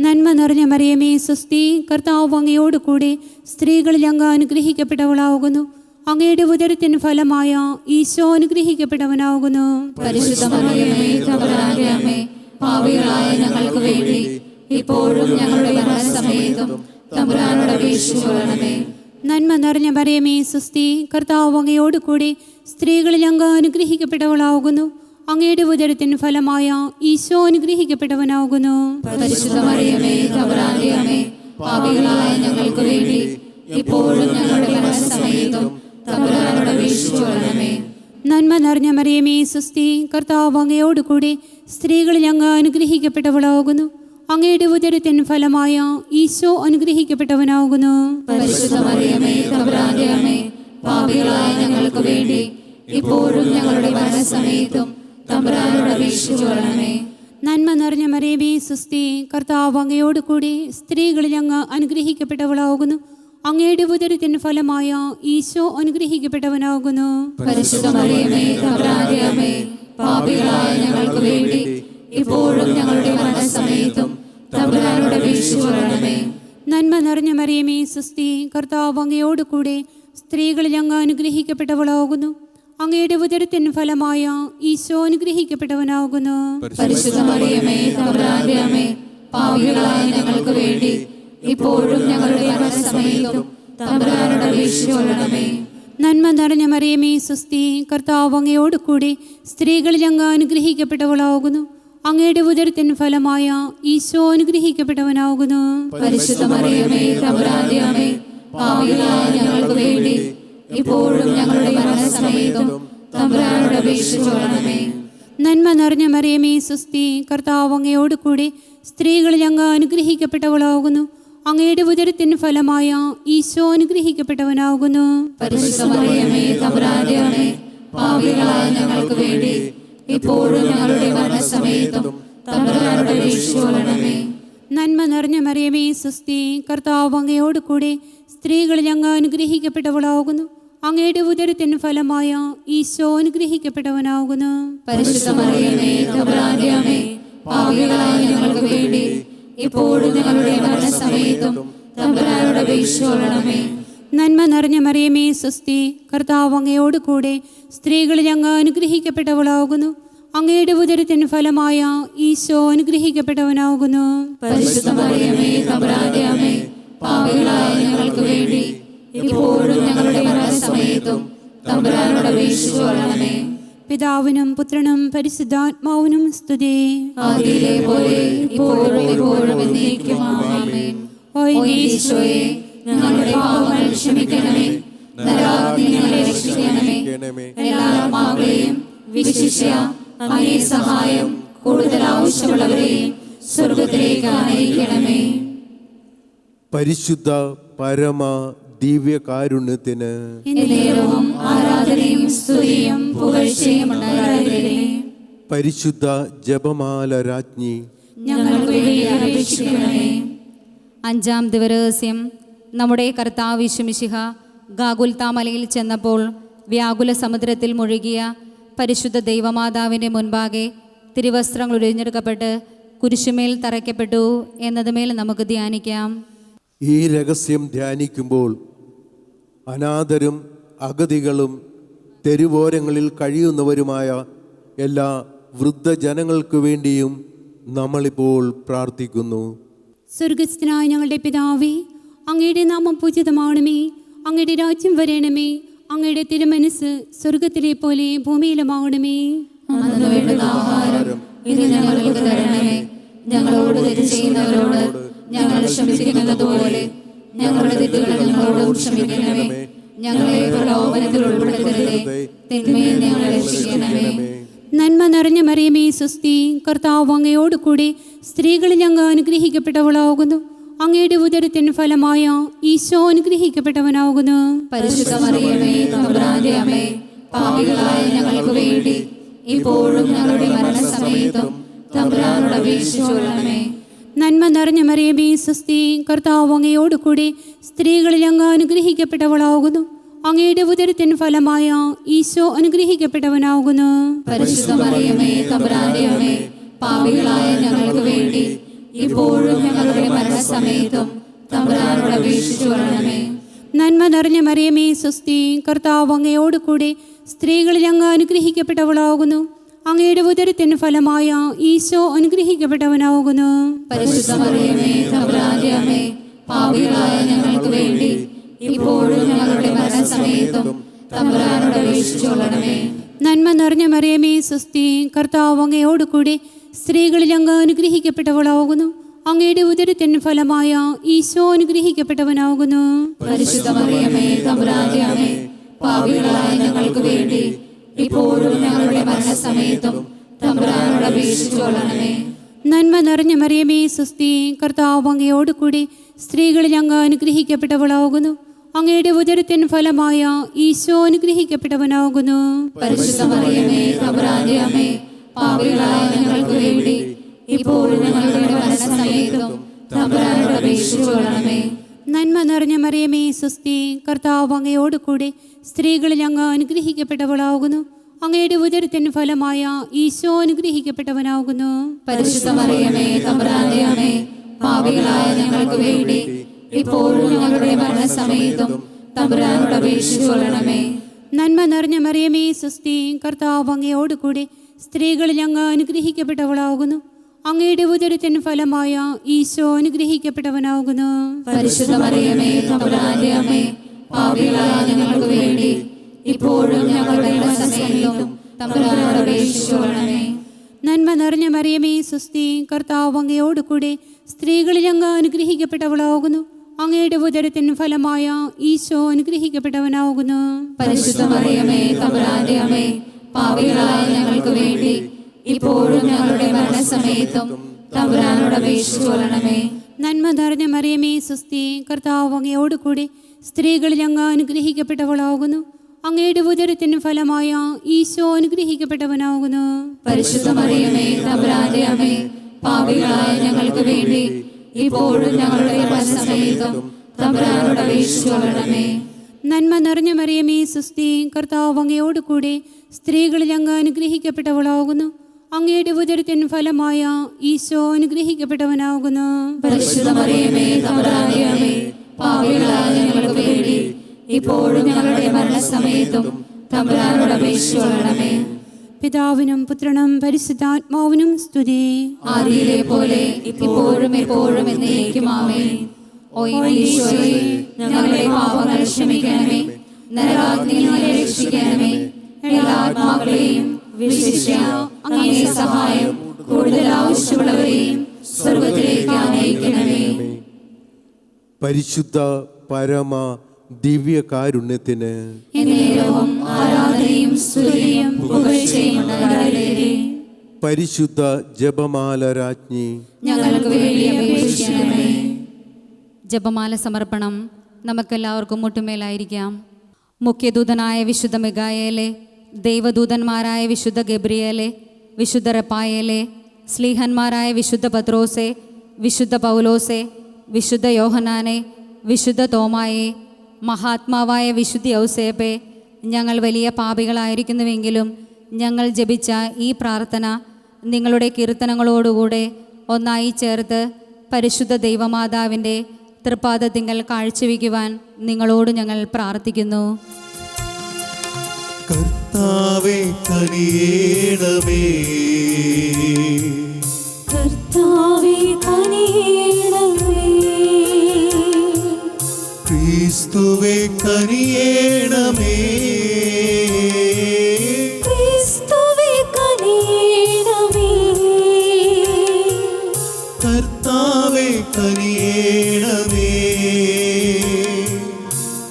നന്മ നിറഞ്ഞ മറിയമേ സുസ്തി, കർത്താവ് അങ്ങയോട് കൂടെ സ്ത്രീകളിൽ അങ്ങ് അനുഗ്രഹിക്കപ്പെട്ടവളാകുന്നു. അങ്ങയുടെ ഉദരത്തിന് ഫലമായ ഈശോ അനുഗ്രഹിക്കപ്പെട്ടവനാകുന്നു. പരിശുദ്ധ മറിയമേ തമ്പുരാന്റെ അമ്മേ, പാപികളായ ഞങ്ങൾക്ക് വേണ്ടി ഇപ്പോഴും ഞങ്ങളുടെ മരണസമയത്തും തമ്പുരാനോട് അപേക്ഷിച്ചുകൊള്ളണമേ. നന്മ നിറഞ്ഞ മറിയമേ സുസ്തി, കർത്താവ് അങ്ങയോട് കൂടെ സ്ത്രീകളിൽ അങ്ങ് അനുഗ്രഹിക്കപ്പെട്ടവളാകുന്നു. അങ്ങയുടെ ഉദരത്തിന് ഫലമായ ഈശോ അനുഗ്രഹിക്കപ്പെട്ടവനാകുന്നു. പരിശുദ്ധ മറിയമേ തമ്പുരാന്റെ അമ്മേ, പാപികളായ ഞങ്ങൾക്ക് വേണ്ടി ഇപ്പോഴും ഞങ്ങളുടെ മരണസമയത്തും തമ്പുരാനോട് അപേക്ഷിച്ചുകൊള്ളണമേ. നന്മ നിറഞ്ഞ മറിയമേ സുസ്തി, കർത്താവ് അങ്ങയോട് കൂടെ സ്ത്രീകളിൽ അങ്ങ് അനുഗ്രഹിക്കപ്പെട്ടവളാകുന്നു. അങ്ങയുടെ ഉദരത്തിന് ഫലമായ ഈശോ അനുഗ്രഹിക്കപ്പെട്ടവനാകുന്നു. പരിശുദ്ധ മറിയമേ തമ്പുരാന്റെ അമ്മേ, പാപികളായ ഞങ്ങൾക്ക് വേണ്ടി ഇപ്പോഴും ഞങ്ങളുടെ മരണസമയത്തും തമ്പുരാനോട് അപേക്ഷിച്ചുകൊള്ളണമേ. നന്മ നിറഞ്ഞ മറിയമേ സുസ്തി, കർത്താവ് അങ്ങയോട് കൂടെ സ്ത്രീകളിൽ അങ്ങ് അനുഗ്രഹിക്കപ്പെട്ടവളാകുന്നു. അങ്ങയുടെ ഉദരത്തിന് ഫലമായ ഈശോ അനുഗ്രഹിക്കപ്പെട്ടവനാകുന്നു. പരിശുദ്ധ മറിയമേ തമ്പുരാന്റെ അമ്മേ, പാപികളായ ഞങ്ങൾക്ക് വേണ്ടി ഇപ്പോഴും ഞങ്ങളുടെ മരണസമയത്തും തമ്പുരാനോട് അപേക്ഷിച്ചുകൊള്ളണമേ. നന്മ നിറഞ്ഞ മറിയമേ സുസ്തി, കർത്താവ് അങ്ങയോട് കൂടെ സ്ത്രീകളിൽ അങ്ങ് അനുഗ്രഹിക്കപ്പെട്ടവളാകുന്നു. അങ്ങയുടെ ഉദരത്തിന് ഫലമായ ഈശോ അനുഗ്രഹിക്കപ്പെട്ടവനാകുന്നു. പരിശുദ്ധ മറിയമേ തമ്പുരാന്റെ അമ്മേ, പാപികളായ ഞങ്ങൾക്ക് വേണ്ടി ഇപ്പോഴും ഞങ്ങളുടെ മരണസമയത്തും തമ്പുരാനോട് അപേക്ഷിച്ചുകൊള്ളണമേ. നന്മ നിറഞ്ഞ മറിയമേ സുസ്തി, കർത്താവ് അങ്ങയോട് കൂടെ സ്ത്രീകളിൽ അങ്ങ് അനുഗ്രഹിക്കപ്പെട്ടവളാകുന്നു. അങ്ങയുടെ ഉദരത്തിന് ഫലമായ ഈശോ അനുഗ്രഹിക്കപ്പെട്ടവനാകുന്നു. പരിശുദ്ധ മറിയമേ തമ്പുരാന്റെ അമ്മേ, പാപികളായ ഞങ്ങൾക്ക് വേണ്ടി ഇപ്പോഴും ഞങ്ങളുടെ മരണസമയത്തും തമ്പുരാനോട് അപേക്ഷിച്ചുകൊള്ളണമേ. നന്മ നിറഞ്ഞ മറിയമേ സുസ്തി, കർത്താവ് അങ്ങയോട് കൂടെ സ്ത്രീകളിൽ അങ്ങ് അനുഗ്രഹിക്കപ്പെട്ടവളാകുന്നു. അങ്ങയുടെ ഉദരത്തിൻ ഫലമായ ഈശോ അനുഗ്രഹിക്കപ്പെട്ടവനാകുന്നു. പരിശുദ്ധ മറിയമേ തമ്പുരാന്റെ അമ്മേ, പാപികളായ ഞങ്ങൾക്ക് വേണ്ടി ഇപ്പോഴും ഞങ്ങളുടെ മരണസമയത്തും തമ്പുരാനോട് അപേക്ഷിച്ചുകൊള്ളണമേ. നന്മ നിറഞ്ഞ മറിയമേ സുസ്തി, കർത്താവ് അങ്ങയോട് കൂടെ സ്ത്രീകളിൽ അങ്ങ് അനുഗ്രഹിക്കപ്പെട്ടവളാകുന്നു. അങ്ങയുടെ ഉദരത്തിൻ ഫലമായ ഈശോ അനുഗ്രഹിക്കപ്പെട്ടവനാകുന്നു. പരിശുദ്ധ മറിയമേ തമ്പുരാന്റെ അമ്മേ, പാപികളായ ഞങ്ങൾക്ക് വേണ്ടി ഇപ്പോഴും ഞങ്ങളുടെ മരണസമയത്തും തമ്പുരാനോട് അപേക്ഷിച്ചുകൊള്ളണമേ. നന്മ നിറഞ്ഞ മറിയമേ സുസ്തി, കർത്താവ് അങ്ങയോട് കൂടെ സ്ത്രീകളിൽ അങ്ങ് അനുഗ്രഹിക്കപ്പെട്ടവളാകുന്നു. അങ്ങയുടെ ഉദരത്തിൻ ഫലമായ ഈശോ അനുഗ്രഹിക്കപ്പെട്ടവനാകുന്നു. പരിശുദ്ധ മറിയമേ തമ്പുരാന്റെ അമ്മേ, പാപികളായ ഞങ്ങൾക്ക് വേണ്ടി ഇപ്പോഴും ഞങ്ങളുടെ മരണസമയത്തും തമ്പുരാനോട് അപേക്ഷിച്ചുകൊള്ളണമേ. പിതാവിനും പുത്രനും പരിശുദ്ധാത്മാവിനും സ്തുതി. ആദിയിലെ പോലെ ഇപ്പോഴും എപ്പോഴും എന്നേക്കും ആമേൻ. ഓ ഈശോയെ, ഞങ്ങളുടെ പാപങ്ങൾ ക്ഷമിക്കണമേ, നരകാഗ്നി ഞങ്ങളെ രക്ഷിക്കണമേ, എല്ലാ ആത്മാക്കളെയും വിശിഷ്യ അങ്ങേ സഹായം കൂടുതൽ ആവശ്യമുള്ളവരെയും സ്വർഗത്തിലേക്ക് ആനയിക്കണമേ. പരിശുദ്ധ പരമ ദിവ്യകാരുണ്യത്തിന് എന്നേരവും ആരാധനയും സ്തുതിയും പുകഴ്ചയും ഉണ്ടാകട്ടെ. പരിശുദ്ധ ജപമാല രാജ്ഞി ഞങ്ങൾക്ക് വേണ്ടി അപേക്ഷിക്കണമേ. അഞ്ചാം ദിവരഹസ്യം. നമ്മുടെ കർത്താവ് യേശുമിശിഹ ഗാഗുൽത്താ മലയിൽ ചെന്നപ്പോൾ വ്യാകുല സമുദ്രത്തിൽ മുഴുകിയ പരിശുദ്ധ ദൈവമാതാവിൻ്റെ മുൻപാകെ തിരുവസ്ത്രങ്ങൾ ഉരിഞ്ഞെടുക്കപ്പെട്ട് കുരിശുമേൽ തറയ്ക്കപ്പെട്ടു എന്നതുമേൽ നമുക്ക് ധ്യാനിക്കാം. ഈ രഹസ്യം ധ്യാനിക്കുമ്പോൾ അനാഥരും അഗതികളും തെരുവോരങ്ങളിൽ കഴിയുന്നവരുമായ എല്ലാ വൃദ്ധജനങ്ങൾക്കു വേണ്ടിയും നമ്മളിപ്പോൾ പ്രാർത്ഥിക്കുന്നു. സ്വർഗസ്ഥനായ ഞങ്ങളുടെ പിതാവേ, അങ്ങയുടെ നാമം പൂജിതമാണമേ, അങ്ങയുടെ രാജ്യം വരണമേ, അങ്ങയുടെ തിരുമനസ് സ്വർഗത്തിലെ പോലെ ഭൂമിയിലുമാകണമേ. അന്നു വേണ്ടുന്ന ആഹാരം ഇന്ന് ഞങ്ങൾക്ക് തരണമേ. ഞങ്ങളോട് തെറ്റ് ചെയ്യുന്നവരോട് ഞങ്ങൾ ക്ഷമിക്കുന്നത് പോലെ ഞങ്ങളുടെ തെറ്റുകൾ ഞങ്ങളോട് ക്ഷമിക്കണമേ. ഞങ്ങളെ പ്രലോഭനത്തിൽ ഉൾപ്പെടുത്തരുതേ, തിന്മയിൽ ഞങ്ങളെ രക്ഷിക്കണമേ. നന്മ നിറഞ്ഞ മറിയമേ സുസ്തി, കർത്താവ് അങ്ങയോട് കൂടെ സ്ത്രീകളിൽ അങ്ങ് അനുഗ്രഹിക്കപ്പെട്ടവളാകുന്നു. അങ്ങയുടെ ഉദരത്തിൻ ഫലമായ ഈശോ അനുഗ്രഹിക്കപ്പെട്ടവനാകുന്നു. പരിശുദ്ധ മറിയമേ തമ്പുരാന്റെ അമ്മേ, പാപികളായ ഞങ്ങൾക്ക് വേണ്ടി ഇപ്പോഴും ഞങ്ങളുടെ മരണസമയത്തും തമ്പുരാനോട് അപേക്ഷിച്ചുകൊള്ളണമേ. നന്മ നിറഞ്ഞ മറിയമേ സുസ്തി, കർത്താവ് അങ്ങയോട് കൂടെ സ്ത്രീകളിൽ അങ്ങ് അനുഗ്രഹിക്കപ്പെട്ടവളാകുന്നു. അങ്ങയുടെ ഉദരത്തിൻ ഫലമായ ഈശോ അനുഗ്രഹിക്കപ്പെട്ടവനാകുന്നു. പരിശുദ്ധ മറിയമേ തമ്പുരാന്റെ അമ്മേ, പാപികളായ ഞങ്ങൾക്ക് വേണ്ടി ഇപ്പോഴും ഞങ്ങളുടെ മരണസമയത്തും തമ്പുരാനോട് അപേക്ഷിച്ചുകൊള്ളണമേ. നന്മ നിറഞ്ഞ മറിയമേ സുസ്തി, കർത്താവ് അങ്ങയോട് കൂടെ സ്ത്രീകളിൽ അങ്ങ് അനുഗ്രഹിക്കപ്പെട്ടവളാകുന്നു. അങ്ങയുടെ ഉദരത്തിൻ ഫലമായ ഈശോ അനുഗ്രഹിക്കപ്പെട്ടവനാകുന്നു. പരിശുദ്ധ മറിയമേ തമ്പുരാന്റെ അമ്മേ, പാപികളായ ഞങ്ങൾക്ക് വേണ്ടി ഇപ്പോഴും ഞങ്ങളുടെ മരണസമയത്തും തമ്പുരാനോട് അപേക്ഷിച്ചുകൊള്ളണമേ. നന്മ നിറഞ്ഞ മറിയമേ സുസ്തി, കർത്താവ് അങ്ങയോട് കൂടെ സ്ത്രീകളിൽ അങ്ങ് അനുഗ്രഹിക്കപ്പെട്ടവളാകുന്നു. അങ്ങയുടെ ഉദരത്തിൻ ഫലമായ ഈശോ അനുഗ്രഹിക്കപ്പെട്ടവനാകുന്നു. പരിശുദ്ധ മറിയമേ തമ്പുരാന്റെ അമ്മേ, പാപികളായ ഞങ്ങൾക്ക് വേണ്ടി ഇപ്പോഴും ഞങ്ങളുടെ മരണസമയത്തും തമ്പുരാനോട് അപേക്ഷിച്ചുകൊള്ളണമേ. നന്മ നിറഞ്ഞ മറിയമേ സുസ്തി, കർത്താവ് അങ്ങയോട് കൂടെ സ്ത്രീകളിൽ അങ്ങ് അനുഗ്രഹിക്കപ്പെട്ടവളാകുന്നു. അങ്ങയുടെ ഉദരത്തിൻ ഫലമായ ഈശോ അനുഗ്രഹിക്കപ്പെട്ടവനാകുന്നു. പരിശുദ്ധ മറിയമേ തമ്പുരാന്റെ അമ്മേ, പാപികളായ ഞങ്ങൾക്ക് വേണ്ടി ഇപ്പോഴും ഞങ്ങളുടെ മരണസമയത്തും തമ്പുരാനോട് അപേക്ഷിച്ചുകൊള്ളണമേ. നന്മ നിറഞ്ഞ മറിയമേ സുസ്തി, കർത്താവ് അങ്ങയോട് കൂടെ സ്ത്രീകളിൽ അങ്ങ് അനുഗ്രഹിക്കപ്പെട്ടവളാകുന്നു. അങ്ങയുടെ ഉദരത്തിൻ ഫലമായ ഈശോ അനുഗ്രഹിക്കപ്പെട്ടവനാകുന്നു. പരിശുദ്ധ മറിയമേ തമ്പുരാന്റെ അമ്മേ, പാപികളായ ഞങ്ങൾക്ക് വേണ്ടി ഇപ്പോഴും ഞങ്ങളുടെ മരണസമയത്തും തമ്പുരാനോട് അപേക്ഷിച്ചുകൊള്ളണമേ. നന്മ നിറഞ്ഞ മറിയമേ സുസ്തി, കർത്താവ് അങ്ങയോട് കൂടെ സ്ത്രീകളിൽ അങ്ങ് അനുഗ്രഹിക്കപ്പെട്ടവളാകുന്നു. അങ്ങയുടെ ഉദരത്തിൻ ഫലമായ ഈശോ അനുഗ്രഹിക്കപ്പെട്ടവനാകുന്നു. പരിശുദ്ധ മറിയമേ തമ്പുരാന്റെ അമ്മേ, പാപികളായ ഞങ്ങൾക്ക് വേണ്ടി ഇപ്പോഴും ഞങ്ങളുടെ മരണസമയത്തും തമ്പുരാനോട് അപേക്ഷിച്ചുകൊള്ളണമേ. നന്മ നിറഞ്ഞ മറിയമേ സുസ്തി, കർത്താവ് അങ്ങയോട് കൂടെ സ്ത്രീകളിൽ അങ്ങ് അനുഗ്രഹിക്കപ്പെട്ടവളാകുന്നു. അങ്ങയുടെ ഉദരത്തിൻ ഫലമായ ഈശോ അനുഗ്രഹിക്കപ്പെട്ടവനാകുന്നു. പരിശുദ്ധ മറിയമേ, തമ്പുരാന്റെ അമ്മേ, പാപികളായ ഞങ്ങൾക്ക് വേണ്ടി ഇപ്പോഴും ഞങ്ങളുടെ മരണസമയത്തും തമ്പുരാനോട് അപേക്ഷിച്ചു കൊള്ളണമേ. നന്മ നിറഞ്ഞ മറിയമേ, സുസ്ഥി, കർത്താവ് അങ്ങയോട് കൂടെ സ്ത്രീകളിൽ അങ്ങ് അനുഗ്രഹിക്കപ്പെട്ടവളാകുന്നു. അങ്ങയുടെ ഉദരത്തിൻ ഫലമായ ഈശോ അനുഗ്രഹിക്കപ്പെട്ടവനാകുന്നു. പരിശുദ്ധ മറിയമേ, തമ്പുരാന്റെ അമ്മേ, പാപികളായ ഞങ്ങൾക്ക് വേണ്ടി ഇപ്പോഴും ഞങ്ങളുടെ മരണസമയത്തും തമ്പുരാനോട് അപേക്ഷിച്ചു കൊള്ളണമേ. നന്മ നിറഞ്ഞ മറിയമേ, സുസ്ഥി, കർത്താവ് അങ്ങയോട് കൂടെ സ്ത്രീകളിൽ അങ്ങ് അനുഗ്രഹിക്കപ്പെട്ടവളാകുന്നു. അങ്ങയുടെ ഉദരത്തിൻ ഫലമായ ഈശോ അനുഗ്രഹിക്കപ്പെട്ടവനാകുന്നു. പരിശുദ്ധ മറിയമേ, തമ്പുരാന്റെ അമ്മേ, പാപികളായ ഞങ്ങൾക്ക് വേണ്ടി ഇപ്പോഴും ഞങ്ങളുടെ മരണസമയത്തും തമ്പുരാനോട് അപേക്ഷിച്ചു കൊള്ളണമേ. പിതാവിനും പുത്രനും പരിശുദ്ധാത്മാവിനും സ്തുതി. ആദിയിലെ പോലെ ഇപ്പോഴും എപ്പോഴും എന്നേക്കും ആമേൻ. ഓ ഈശോയേ, ഞങ്ങളുടെ പാപങ്ങൾ ക്ഷമിക്കണമേ, നരകാഗ്നിയിൽ നിന്ന് രക്ഷിക്കണമേ. എല്ലാ ആത്മാക്കളെയും വിശിഷ്യ അങ്ങേ സഹായം കൂടുതൽ ആവശ്യമുള്ളവരെയും സ്വർഗ്ഗത്തിലേക്ക് ആനയിക്കണമേ. പരിശുദ്ധ പരമ ദിവ്യ കാരുണ്യത്തിന് എന്നേരവും ആരാധനയും സ്തുതിയും പുകഴ്ചയും ഉണ്ടാകട്ടെ. പരിശുദ്ധ ജപമാല രാജ്ഞി ഞങ്ങൾക്ക് വേണ്ടി അപേക്ഷിക്കണമേ. ജപമാല സമർപ്പണം നമുക്കെല്ലാവർക്കും മുട്ടുമേലായിരിക്കാം. മുഖ്യദൂതനായ വിശുദ്ധ മിഖായേലെ, ദൈവദൂതന്മാരായ വിശുദ്ധ ഗബ്രിയേലെ, വിശുദ്ധ റഫായേലെ, സ്ലീഹന്മാരായ വിശുദ്ധ പത്രോസെ, വിശുദ്ധ പൗലോസെ, വിശുദ്ധ യോഹന്നാനെ, വിശുദ്ധ തോമായെ, മഹാത്മാവായ വിശുദ്ധ ഔസേപ്പെ, ഞങ്ങൾ വലിയ പാപികളായിരിക്കുന്നുവെങ്കിലും ഞങ്ങൾ ജപിച്ച ഈ പ്രാർത്ഥന നിങ്ങളുടെ കീർത്തനങ്ങളോടുകൂടെ ഒന്നായി ചേർത്ത് പരിശുദ്ധ ദൈവമാതാവിൻ്റെ തൃപ്പാദത്തിങ്കൽ കാഴ്ചവെക്കുവാൻ നിങ്ങളോട് ഞങ്ങൾ പ്രാർത്ഥിക്കുന്നു. കർത്താവേ കനിയേണമേ, കർത്താവേ കനിയേണമേ, ക്രിസ്തുവേ കനിയേണമേ, ക്രിസ്തുവേ കനിയേണമേ, കർത്താവേ കനിയേണമേ,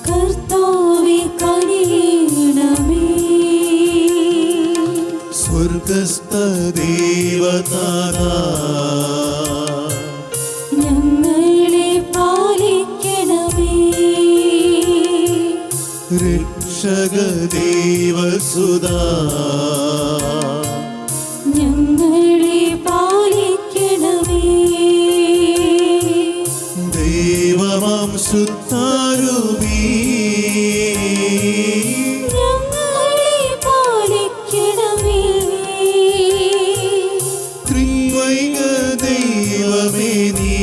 കർത്താവേ കനിയേണമേ. സ്വർഗസ്ഥ ദേവതാ ഞങ്ങളെ പാലിക്കണമേ, രക്ഷക ദേവസുതാ ഞങ്ങളെ പാലിക്കണമേ, ദൈവമാം ശുദ്ധാരൂപീ ഞങ്ങളെ പാലിക്കണമേ, ത്രിവൈക ദൈവമേ നീ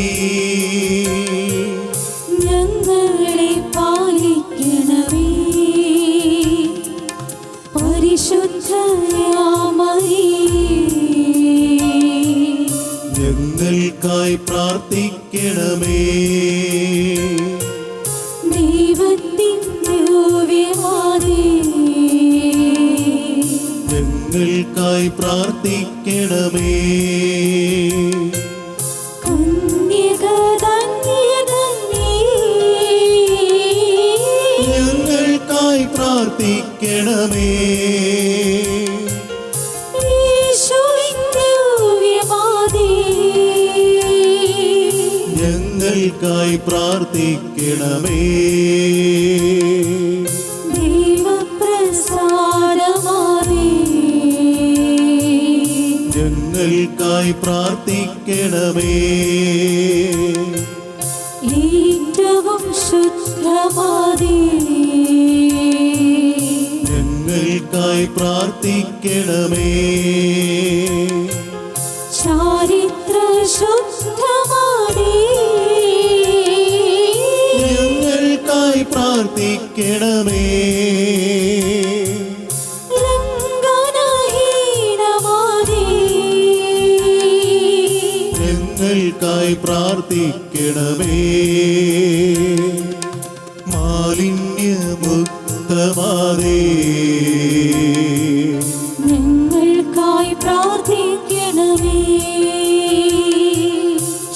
ഞങ്ങളെ പാലിക്കണമേ. പരിശുദ്ധയാമറിയേ, ഞങ്ങൾക്കായി പ്രാർത്ഥിക്കണമേ, ദൈവത്തിൻ ദിവ്യമാതേ, ഞങ്ങൾക്കായി പ്രാർത്ഥിക്കണമേ, കന്യകധന്യകന്യേ, ഞങ്ങൾക്കായി പ്രാർത്ഥിക്കണമേ, ഈശോയിൻ ദിവ്യമാതേ, ഞങ്ങൾക്കായി പ്രാർത്ഥിക്കണമേ, ദൈവപ്രസാദമാതേ, ഞങ്ങൾക്കായി പ്രാർത്ഥിക്കണമേ, ഏറ്റവും ശുദ്ധമാതേ, ഞങ്ങൾക്കായി പ്രാർത്ഥിക്കണമേ, ചാരിത്ര ശുദ്ധമാതേ, ഞങ്ങൾക്കായി പ്രാർത്ഥിക്കണമേ, ലംഘനഹീനമാതേ, ഞങ്ങൾക്കായി പ്രാർത്ഥിക്കണമേ, മാലിന്യമുക്തമാതേ, ഞങ്ങൾക്കായി പ്രാർത്ഥിക്കണമേ,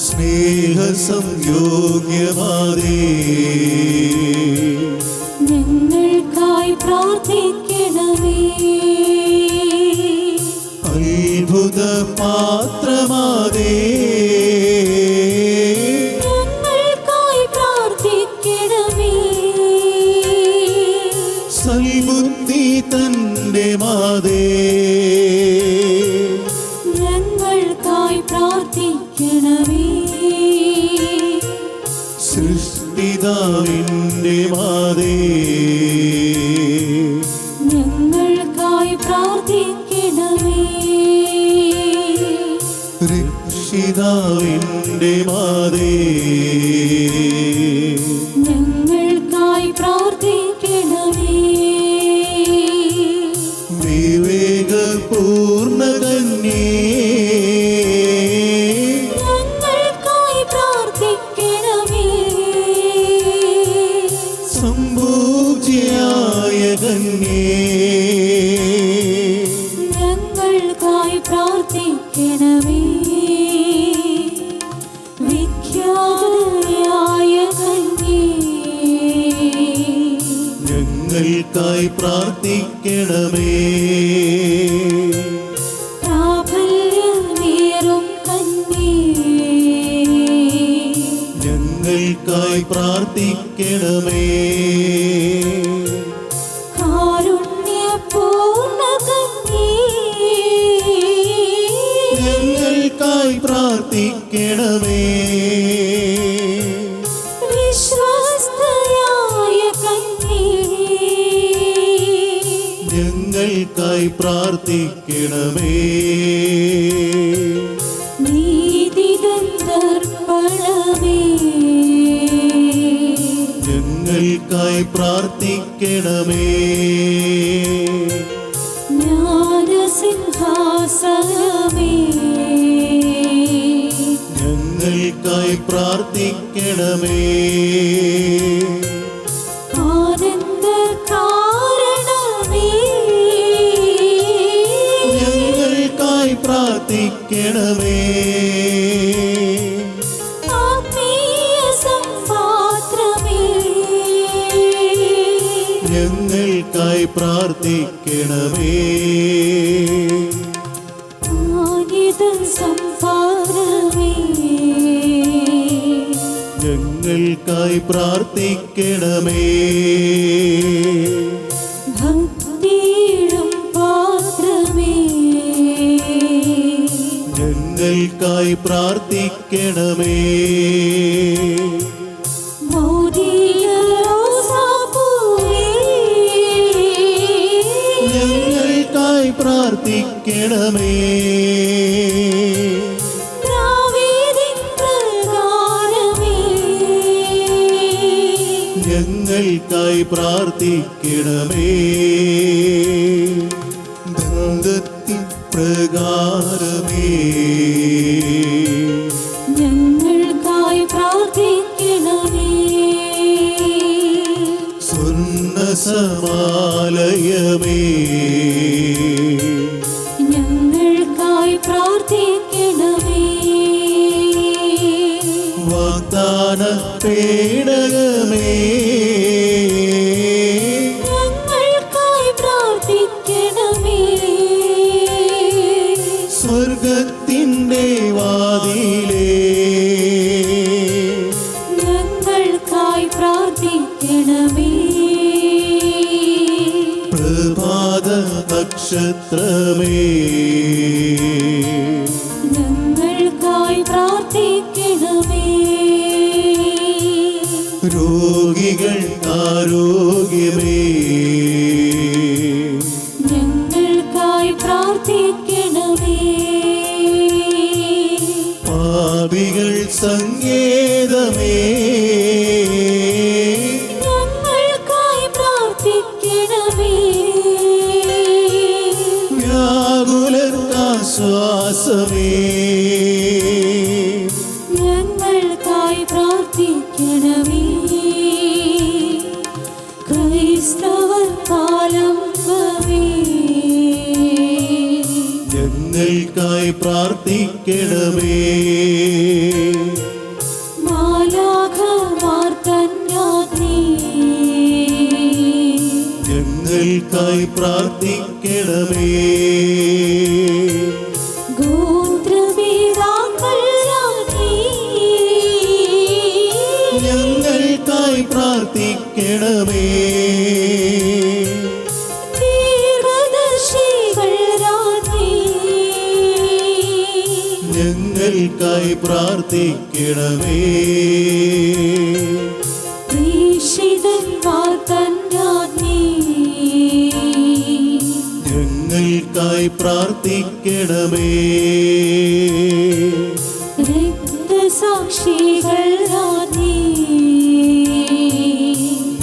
സ്നേഹസം യോഗ്യമാതേ, ഞങ്ങൾക്കായി പ്രാർത്ഥിക്കണമേ. അത്ഭുത പാത്രമാതേ, ഞങ്ങൾക്കായി പ്രാർത്ഥിക്കണമേ. സൽബുദ്ധി തന്റെ മാതേ, ഞങ്ങൾക്കായി പ്രാർത്ഥിക്കണമേ. സൃഷ്ടിതാവിന്റെ മാതേ, ഞങ്ങൾക്കായി പ്രാർത്ഥിക്കണമേ. രക്ഷിതാവിന്റെ മാതേ, ഞങ്ങൾക്കായി പ്രാർത്ഥിക്കണമേ. വിവേകപൂർണ്ണ കന്യേ, ഞങ്ങൾക്കായി പ്രാർത്ഥിക്കണമേ. സംഭൂജ്യായ കന്യേ, ഞങ്ങൾക്കായി പ്രാർത്ഥിക്കണമേ. വിഖ്യാതയായ കന്യേ, ഞങ്ങൾക്കായി പ്രാർത്ഥിക്കണമേ. പ്രാബല്യമേറും കന്യേ, ഞങ്ങൾക്കായി പ്രാർത്ഥിക്കണമേ. കാരുണ്യപൂർണ്ണ കന്യേ, ഞങ്ങൾക്കായി പ്രാർത്ഥിക്കണമേ. വിശ്വസ്തയായ കന്യേ, ഞങ്ങൾക്കായി പ്രാർത്ഥിക്കണമേ. നീതിദന്തർപ്പണമേ, ഞങ്ങൾക്കായി പ്രാർത്ഥിക്കണമേ. ജ്ഞാനസിംഹാസനമേ, ഞങ്ങൾക്കായി പ്രാർത്ഥിക്കണമേ. ആനന്ദകാരണമേ, ഞങ്ങൾക്കായി പ്രാർത്ഥിക്കണമേ. ആത്മീയ സംപാത്രമേ, ഞങ്ങൾക്കായി പ്രാർത്ഥിക്കണമേ. ആനിത സംഭാരമേ, ഞങ്ങൾക്കായി പ്രാർത്ഥിക്കണമേ. ഭക്തിയിടും പാത്രമേ, ഞങ്ങൾക്കായി പ്രാർത്ഥിക്കണമേ. മൗദിയ റോസാപ്പൂവേ, ഞങ്ങൾക്കായി പ്രാർത്ഥിക്കണമേ. ദാവീദിൻ പ്രകാരമേ, ഞങ്ങൾക്കായി പ്രാർത്ഥിക്കണമേ. ദന്തത്തിൻ പ്രകാരമേ, ഞങ്ങൾക്കായി പ്രാർത്ഥിക്കണമേ. സ്വർണ്ണസമാലയമേ, ഞങ്ങൾക്കായി പ്രാർത്ഥിക്കണമേ. വാഗ്ദാന പേടകമേ, ഞങ്ങൾക്കായി പ്രാർത്ഥിക്കണമേ. സ്വർഗത്തിൻ്റെ വാതിലേ, ഞങ്ങൾക്കായി പ്രാർത്ഥിക്കണമേ. പ്രഭാത നക്ഷത്രമേ, ഞങ്ങൾക്കായി പ്രാർത്ഥിക്കണമേ. രോഗികൾക്ക് ആരോഗ്യമേ, ഞങ്ങൾക്കായി പ്രാർത്ഥിക്കണമേ. പാപികൾ സങ്കേതമേ, ഞങ്ങൾക്കായി പ്രാർത്ഥിക്കണമേ. വ്യാകുലർക്ക് ആശ്വാസമേ, ഞങ്ങൾക്കായി പ്രാർത്ഥിക്കണമേ. ക്രൈസ്തവർ കാലംബമേ, ഞങ്ങൾക്കായി പ്രാർത്ഥിക്കണമേ. മാലാഖമാരേ, ഞങ്ങൾക്കായി പ്രാർത്ഥിക്കണമേ. ഗോത്രപിതാക്കൾ രാജ്ഞി, ഞങ്ങൾക്കായി പ്രാർത്ഥിക്കണമേ. ദീർഘദർശികൾ രാജ്ഞി, ഞങ്ങൾക്കായി പ്രാർത്ഥിക്കണമേ. പ്രേക്ഷിതന്മാർ തൻ രാജ്ഞി, ഞങ്ങൾക്കായി പ്രാർത്ഥിക്കണമേ. രക്തസാക്ഷികൾ രാജ്ഞി,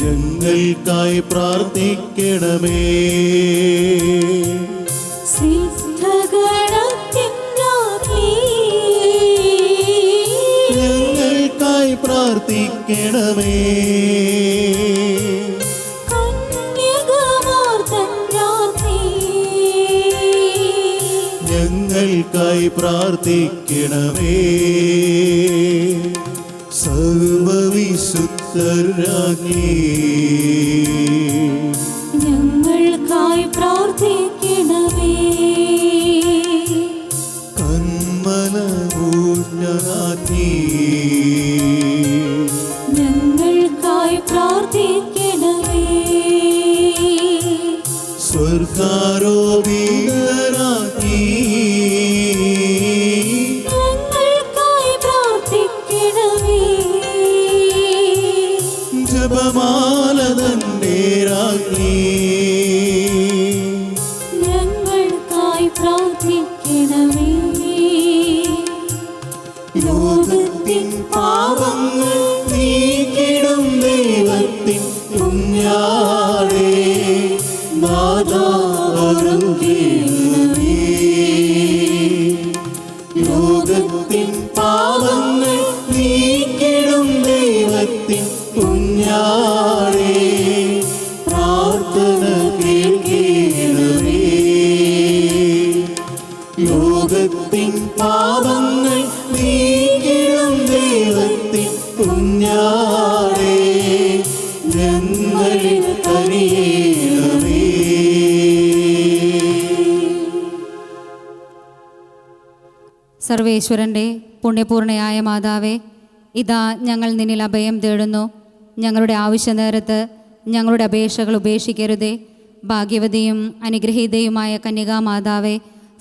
ഞങ്ങൾക്കായി പ്രാർത്ഥിക്കണമേ. സിദ്ധഗണത്തിൻ രാജ്ഞി, ഞങ്ങൾക്കായി പ്രാർത്ഥിക്കണമേ. കന്യകമാർ തൻ രാജ്ഞി, ഞങ്ങൾക്കായി പ്രാർത്ഥിക്കണമേ. സർവവിശുദ്ധരാജ്ഞി, ഞങ്ങൾക്കായി പ്രാർത്ഥിക്കണമേ. കന്മലപൂർണ്ണരാജ്ഞി, ഞങ്ങൾക്കായി പ്രാർത്ഥിക്കണമേ. സ്വർഗാരോപിതരാജ്ഞി, ഞങ്ങൾക്കായി പ്രാർത്ഥിക്കണമേ. ജപമാല തന്റെ രാജ്ഞി, ഞങ്ങൾക്കായി പ്രാർത്ഥിക്കണമേ. ലോകത്തിൻ പാപങ്ങൾ നീക്കിടും ദൈവത്തിൻ കുഞ്ഞാടേ, നാഥാ അരുളേണമേ. ലോകത്തിൻ പാപങ്ങൾ നീക്കിടും ദൈവത്തിൻ കുഞ്ഞാടേ, പ്രാർത്ഥന കേൾക്കണമേ. ലോകത്തിൻ പാപങ്ങൾ നീക്കിടും ദൈവത്തിൻ കുഞ്ഞാടേ, ഞങ്ങളിൽ കനിയേണമേ. സർവേശ്വരൻ്റെ പുണ്യപൂർണയായ മാതാവേ, ഇതാ ഞങ്ങൾ നിന്നിൽ അഭയം തേടുന്നു. ഞങ്ങളുടെ ആവശ്യ നേരത്ത് ഞങ്ങളുടെ അപേക്ഷകൾ ഉപേക്ഷിക്കരുതേ. ഭാഗ്യവതിയും അനുഗ്രഹീതയുമായ കന്യകാമാതാവേ,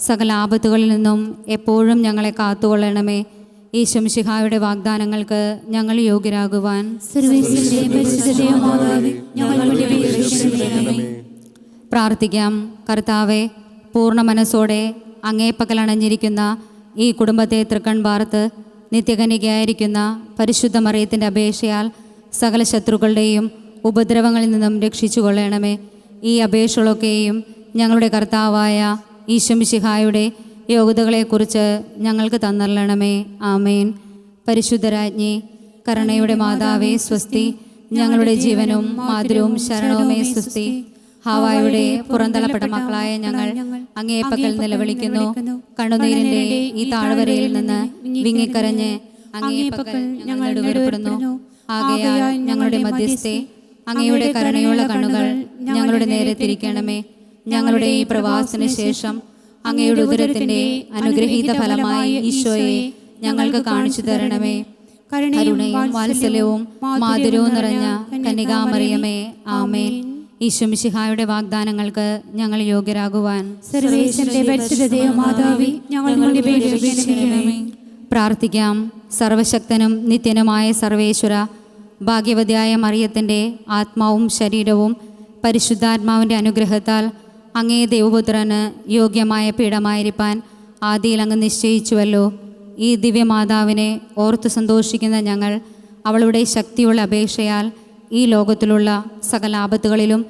സകല ആപത്തുകളിൽ നിന്നും എപ്പോഴും ഞങ്ങളെ കാത്തുകൊള്ളണമേ. ഈശോമിശിഹായുടെ വാഗ്ദാനങ്ങൾക്ക് ഞങ്ങൾ യോഗ്യരാകുവാൻ സർവ്വേശ്വരന്റെ പരിശുദ്ധ മാതാവേ, ഞങ്ങളുടെ മേൽ അപേക്ഷിക്കണമേ. പ്രാർത്ഥിക്കാം. കർത്താവെ, പൂർണ്ണ മനസ്സോടെ അങ്ങേ പകലണഞ്ഞിരിക്കുന്ന ഈ കുടുംബത്തെ തൃക്കൺ പാർത്ത് നിത്യകന്യകയായിരിക്കുന്ന പരിശുദ്ധ മറിയത്തിൻ്റെ അപേക്ഷയാൽ സകല ശത്രുക്കളുടെയും ഉപദ്രവങ്ങളിൽ നിന്നും രക്ഷിച്ചു കൊള്ളണമേ. ഈ അപേക്ഷകളൊക്കെയും ഞങ്ങളുടെ കർത്താവായ ഈശോമിശിഹായുടെ യോഗ്യതകളെക്കുറിച്ച് ഞങ്ങൾക്ക് തന്നരണമേ. ആമേൻ. പരിശുദ്ധരാജ്ഞി, കരുണയുടെ മാതാവേ സ്വസ്തി. ഞങ്ങളുടെ ജീവനും മാതൃവും ശരണവുമേ സ്വസ്തി. ഹവായുടെ പുറന്തള്ളപ്പെട്ട മക്കളായ ഞങ്ങൾ അങ്ങേ പക്കൽ നിലവിളിക്കുന്നു. കണ്ണുനീരിൻ്റെ ഈ താഴ്വരയിൽ നിന്ന് വിങ്ങിക്കരഞ്ഞ് അങ്ങേ പക്കൽ ഞങ്ങൾ ഇടപെടുന്നു. ആകയാൽ ഞങ്ങളുടെ മധ്യസ്ഥെ, അങ്ങയുടെ കരുണയുള്ള കണ്ണുകൾ ഞങ്ങളുടെ നേരെ തിരിക്കണമേ. ഞങ്ങളുടെ ഈ പ്രവാസത്തിന് ശേഷം അങ്ങയുടെ ഉദരത്തിന്റെ അനുഗ്രഹീത ഫലമായി ഈശോയെ ഞങ്ങൾക്ക് കാണിച്ചു തരണമേ. കരുണയും വാത്സല്യവും മാധുര്യവും നിറഞ്ഞ കന്യകാമറിയമേ, ആമേൻ. ഈശോമിശിഹായുടെ വാഗ്ദാനങ്ങൾക്ക് ഞങ്ങൾ യോഗ്യരാകുവാൻ സർവ്വേശ്വരന്റെ പരിശുദ്ധ മാതാവേ, ഞങ്ങളുടെ മേൽ അപേക്ഷിക്കണമേ. പ്രാർത്ഥിക്കാം. സർവശക്തനും നിത്യനുമായ സർവേശ്വര, ഭാഗ്യവതിയായ മറിയത്തിൻ്റെ ആത്മാവും ശരീരവും പരിശുദ്ധാത്മാവിൻ്റെ അനുഗ്രഹത്താൽ അങ്ങേ ദൈവപുത്രന് യോഗ്യമായ പീഠമായിരിക്കാൻ ആദിയിൽ അങ്ങ് നിശ്ചയിച്ചുവല്ലോ. ഈ ദിവ്യമാതാവിനെ ഓർത്തു സന്തോഷിക്കുന്ന ഞങ്ങൾ അവളുടെ ശക്തിയുള്ള അപേക്ഷയാൽ ഈ ലോകത്തിലുള്ള സകല ആപത്തുകളിലും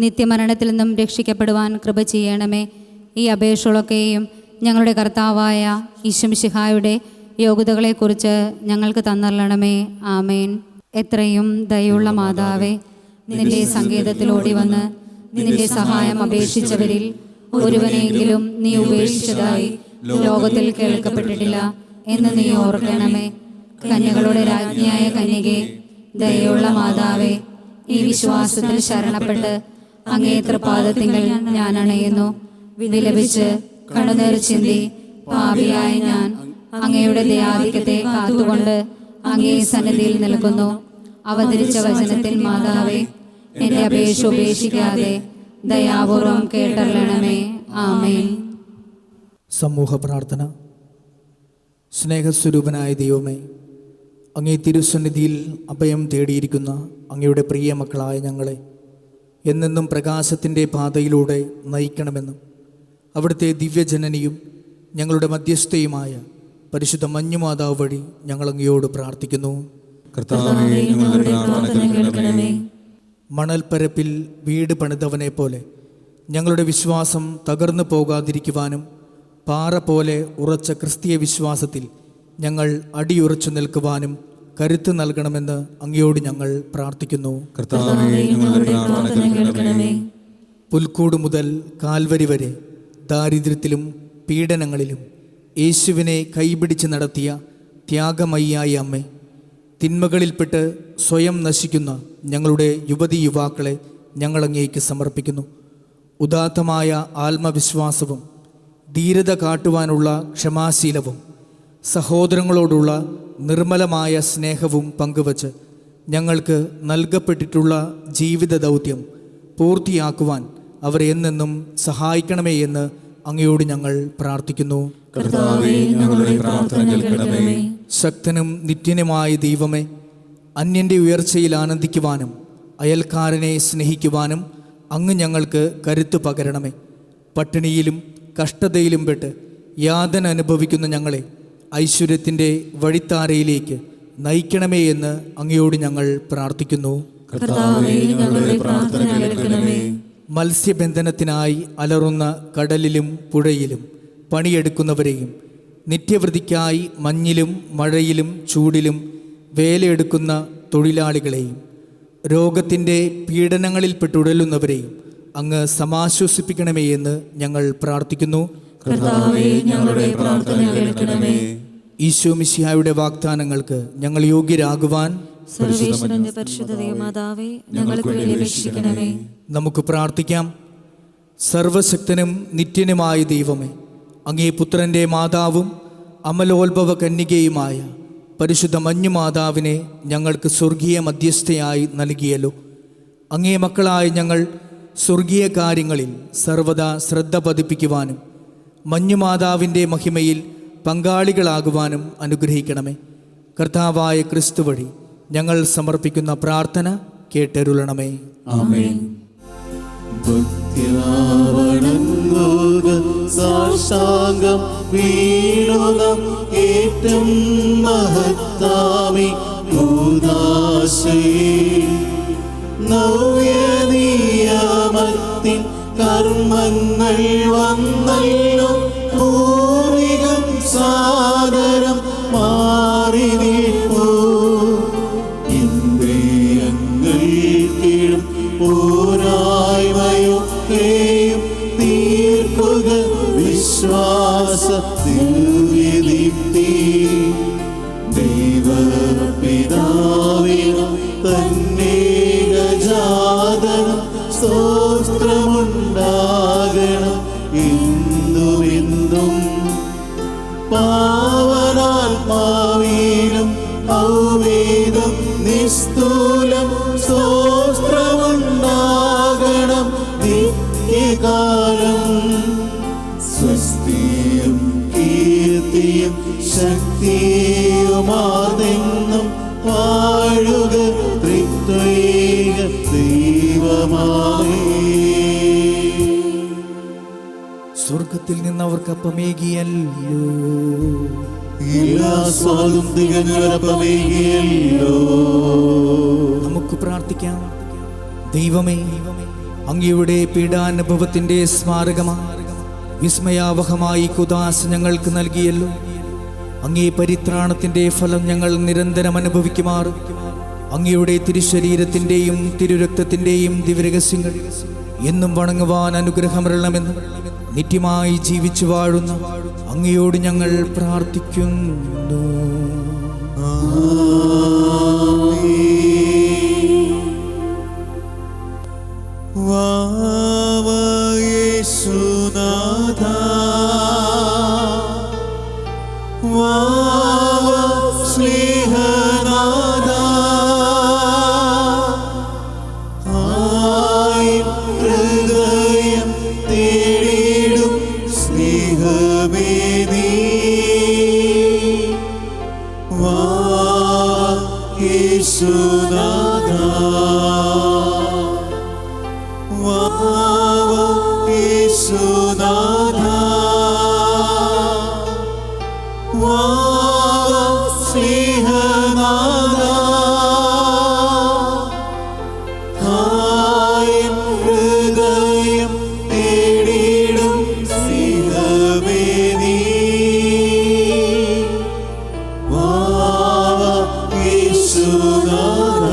നിത്യമരണത്തിൽ നിന്നും രക്ഷിക്കപ്പെടുവാൻ കൃപ ചെയ്യണമേ. ഈ അപേക്ഷകളൊക്കെയും ഞങ്ങളുടെ കർത്താവായ ഈശോമിശിഹായുടെ യോഗ്യതകളെക്കുറിച്ച് ഞങ്ങൾക്ക് തന്നരണമേ. ആമേൻ. എത്രയും ദയുള്ള മാതാവേ, നിന്റെ സങ്കേതത്തിലോടി വന്ന് നിന്റെ സഹായം അപേക്ഷിച്ചവരിൽ ഒരുവനെങ്കിലും നീ ഉപേക്ഷിച്ചതായി ലോകത്തിൽ കേൾക്കപ്പെട്ടിട്ടില്ല എന്ന് നീ ഓർക്കണമേ. കന്യകളുടെ രാജ്ഞിയായ കന്യകേ, ദയുള്ള മാതാവേ, ഈ വിശ്വാസത്തിൽ ശരണപ്പെട്ട് അങ്ങേ തൃപാദത്തിങ്കൽ ഞാൻ അണയുന്നു. വിലപിച്ച് കണ്ണുനീർ ചിന്തി പാപിയായ ഞാൻ അങ്ങയുടെ ദയാധിക്യത്തെ കാത്തുകൊണ്ട് അങ്ങേ സന്നിധിയിൽ നിൽക്കുന്നു. അവതരിച്ച വചനത്തിൽ മാതാവേ, എന്റെ അപേക്ഷ ഉപേക്ഷിക്കാതെ ദയാപൂർവം കേട്ടറിയണമേ. ആമേൻ. സമൂഹ പ്രാർത്ഥന. സ്നേഹസ്വരൂപനായ ദൈവമേ, അങ്ങേ തിരുസന്നിധിയിൽ അഭയം തേടിയിരിക്കുന്ന അങ്ങയുടെ പ്രിയ മക്കളായ ഞങ്ങളെ എന്നെന്നും പ്രകാശത്തിൻ്റെ പാതയിലൂടെ നയിക്കണമെന്നും അവിടുത്തെ ദിവ്യജനനിയും ഞങ്ങളുടെ മധ്യസ്ഥയുമായ പരിശുദ്ധ മഞ്ഞുമാതാവ് വഴി ഞങ്ങൾ അങ്ങയോട് പ്രാർത്ഥിക്കുന്നു. മണൽപ്പരപ്പിൽ വീട് പണിതവനെ പോലെ ഞങ്ങളുടെ വിശ്വാസം തകർന്നു പോകാതിരിക്കുവാനും പാറ പോലെ ഉറച്ച ക്രിസ്തീയ വിശ്വാസത്തിൽ ഞങ്ങൾ അടിയുറച്ചു നിൽക്കുവാനും കരുത്ത് നൽകണമെന്ന് അങ്ങയോട് ഞങ്ങൾ പ്രാർത്ഥിക്കുന്നു. പുൽക്കൂട് മുതൽ കാൽവരി വരെ ദാരിദ്ര്യത്തിലും പീഡനങ്ങളിലും യേശുവിനെ കൈപിടിച്ച് നടത്തിയ ത്യാഗമയ്യായ അമ്മേ, തിന്മകളിൽപ്പെട്ട് സ്വയം നശിക്കുന്ന ഞങ്ങളുടെ യുവതി യുവാക്കളെ ഞങ്ങളങ്ങേക്ക് സമർപ്പിക്കുന്നു. ഉദാത്തമായ ആത്മവിശ്വാസവും ധീരത കാട്ടുവാനുള്ള ക്ഷമാശീലവും സഹോദരങ്ങളോടുള്ള നിർമ്മലമായ സ്നേഹവും പങ്കുവച്ച് ഞങ്ങൾക്ക് നൽകപ്പെട്ടിട്ടുള്ള ജീവിത ദൗത്യം പൂർത്തിയാക്കുവാൻ അവരെ എന്നെന്നും സഹായിക്കണമേ എന്ന് അങ്ങയോട് ഞങ്ങൾ പ്രാർത്ഥിക്കുന്നു. ശക്തനും നിത്യനുമായ ദൈവമേ, അന്യൻ്റെ ഉയർച്ചയിൽ ആനന്ദിക്കുവാനും അയൽക്കാരനെ സ്നേഹിക്കുവാനും അങ്ങ് ഞങ്ങൾക്ക് കരുത്ത് പകരണമേ. പട്ടിണിയിലും കഷ്ടതയിലും പെട്ട് യാതന അനുഭവിക്കുന്ന ഞങ്ങളെ ഐശ്വര്യത്തിൻ്റെ വഴിത്താരയിലേക്ക് നയിക്കണമേ എന്ന് അങ്ങയോട് ഞങ്ങൾ പ്രാർത്ഥിക്കുന്നു. മത്സ്യബന്ധനത്തിനായി അലറുന്ന കടലിലും പുഴയിലും പണിയെടുക്കുന്നവരെയും നിത്യവൃത്തിക്കായി മഞ്ഞിലും മഴയിലും ചൂടിലും വേലയെടുക്കുന്ന തൊഴിലാളികളെയും രോഗത്തിൻ്റെ പീഡനങ്ങളിൽപ്പെട്ടുഴലുന്നവരെയും അങ്ങ് സമാശ്വസിപ്പിക്കണമേ എന്ന് ഞങ്ങൾ പ്രാർത്ഥിക്കുന്നു. ഈശോ മിശിഹായുടെ വാഗ്ദാനങ്ങൾക്ക് ഞങ്ങൾ യോഗ്യരാകുവാൻ നമുക്ക് പ്രാർത്ഥിക്കാം. സർവശക്തനും നിത്യനുമായ ദൈവമേ, അങ്ങേ പുത്രൻ്റെ മാതാവും അമലോത്ഭവ കന്യകയുമായ പരിശുദ്ധ മഞ്ഞുമാതാവിനെ ഞങ്ങൾക്ക് സ്വർഗീയ മധ്യസ്ഥയായി നൽകിയല്ലോ. അങ്ങേ മക്കളായ ഞങ്ങൾ സ്വർഗീയ കാര്യങ്ങളിൽ സർവദാ ശ്രദ്ധ പതിപ്പിക്കുവാനും മഞ്ഞുമാതാവിൻ്റെ മഹിമയിൽ പങ്കാളികളാകുവാനും അനുഗ്രഹിക്കണമേ. കർത്താവായ ക്രിസ്തു വഴി ഞങ്ങൾ സമർപ്പിക്കുന്ന പ്രാർത്ഥന കേട്ടരുളണമേ. ആമേൻ. ഭക്തിയാവണങ്ങുക സാഷ്ടാംഗം വീണുകം ഏറ്റം മഹത്താമി കൂദാശയേ നവ്യനിയമത്തിൻ കർമ്മങ്ങൾ വന്നല്ലോ പൂർവികം സാദരം മാറി നിൽപ്പൂ ഇന്ദ്രിയങ്ങൾ കീഴും പോരായ്മയൊക്കെയും തീർക്കുക വിശ്വാസ ദിവ്യദീപ്തി ദൈവപിതാവിനും തന്നേകജാതനും സ്തോത്രമുണ്ടാകണം എന്നുമെന്നും പാവനാത്മാവിലും ഔവേദം നിസ്തൂലം സ്തോത്രമുണ്ടാകണം നിത്യകാലം. സ്വസ്തിയും കീർത്തിയും ശക്തിയുമാർന്നെന്നും വാഴുക ത്രിത്വൈക ദൈവമാമേ. സ്വർഗത്തിൽ നിന്ന് അവർക്ക് അപ്പമേകിയല്ലോ, എല്ലാ സ്വാദും തികഞ്ഞൊരപ്പമേകിയല്ലോ. നമുക്ക് പ്രാർത്ഥിക്കാം. ദൈവമേ, അങ്ങയുടെ പീഡാനുഭവത്തിൻ്റെ സ്മാരകമായി വിസ്മയാവഹമായി കുദാശ ഞങ്ങൾക്ക് നൽകിയല്ലോ. അങ്ങേ പരിത്രാണത്തിൻ്റെ ഫലം ഞങ്ങൾ നിരന്തരം അനുഭവിക്കുമാറ് അങ്ങയുടെ തിരുശരീരത്തിൻ്റെയും തിരുരക്തത്തിൻ്റെയും ദിവ്യരഹസ്യങ്ങൾ എന്നും വണങ്ങുവാൻ അനുഗ്രഹമരണമെന്ന് നിത്യമായി ജീവിച്ചു വാഴുന്ന അങ്ങയോട് ഞങ്ങൾ പ്രാർത്ഥിക്കുന്നു. വാവ യേശുനാഥ, വാവ സ്നേഹനാഥ, ആയിൻ ഹൃദയം തേടിടും സ്നേഹമേ നീ, വാവ യേശുനാഥ, വാവ യേശുനാഥ, വാവ സ്നേഹനാഥ, ആയിൻ ഹൃദയം തേടിടും സ്നേഹമേ നീ, വാവ യേശുനാഥ.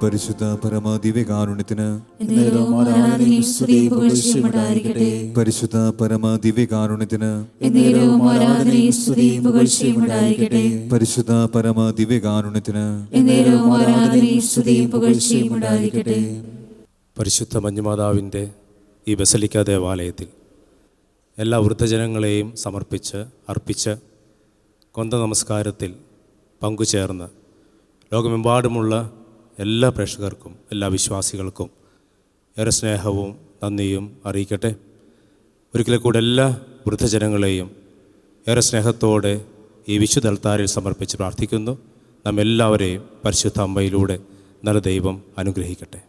പരിശുദ്ധ പരമദിവ്യകാരുണ്യത്തിന് എന്നേരവും ആരാധനയും സ്തുതിയും പുകഴ്ചയും ഉണ്ടായിരിക്കട്ടെ. പരിശുദ്ധ പരമദിവ്യകാരുണ്യത്തിന് എന്നേരവും ആരാധനയും സ്തുതിയും പുകഴ്ചയും ഉണ്ടായിരിക്കട്ടെ. പരിശുദ്ധ പരമദിവ്യകാരുണ്യത്തിന് എന്നേരവും ആരാധനയും സ്തുതിയും പുകഴ്ചയും ഉണ്ടായിരിക്കട്ടെ. പരിശുദ്ധ മഞ്ഞുമാതാവിൻ്റെ ഈ ബസലിക്ക ദേവാലയത്തിൽ എല്ലാ വൃദ്ധജനങ്ങളെയും അർപ്പിച്ച് കൊന്ത നമസ്കാരത്തിൽ പങ്കുചേർന്ന് ലോകമെമ്പാടുമുള്ള എല്ലാ പ്രേക്ഷകർക്കും എല്ലാ വിശ്വാസികൾക്കും ഏറെ സ്നേഹവും നന്ദിയും അറിയിക്കട്ടെ. ഒരിക്കൽ കൂടെ എല്ലാ വൃദ്ധജനങ്ങളെയും ഏറെ സ്നേഹത്തോടെ ഈ വിശുദ്ധ അൾത്താരിൽ സമർപ്പിച്ച് പ്രാർത്ഥിക്കുന്നു. നമ്മെല്ലാവരെയും പരിശുദ്ധ അമ്മയിലൂടെ നല്ല ദൈവം അനുഗ്രഹിക്കട്ടെ.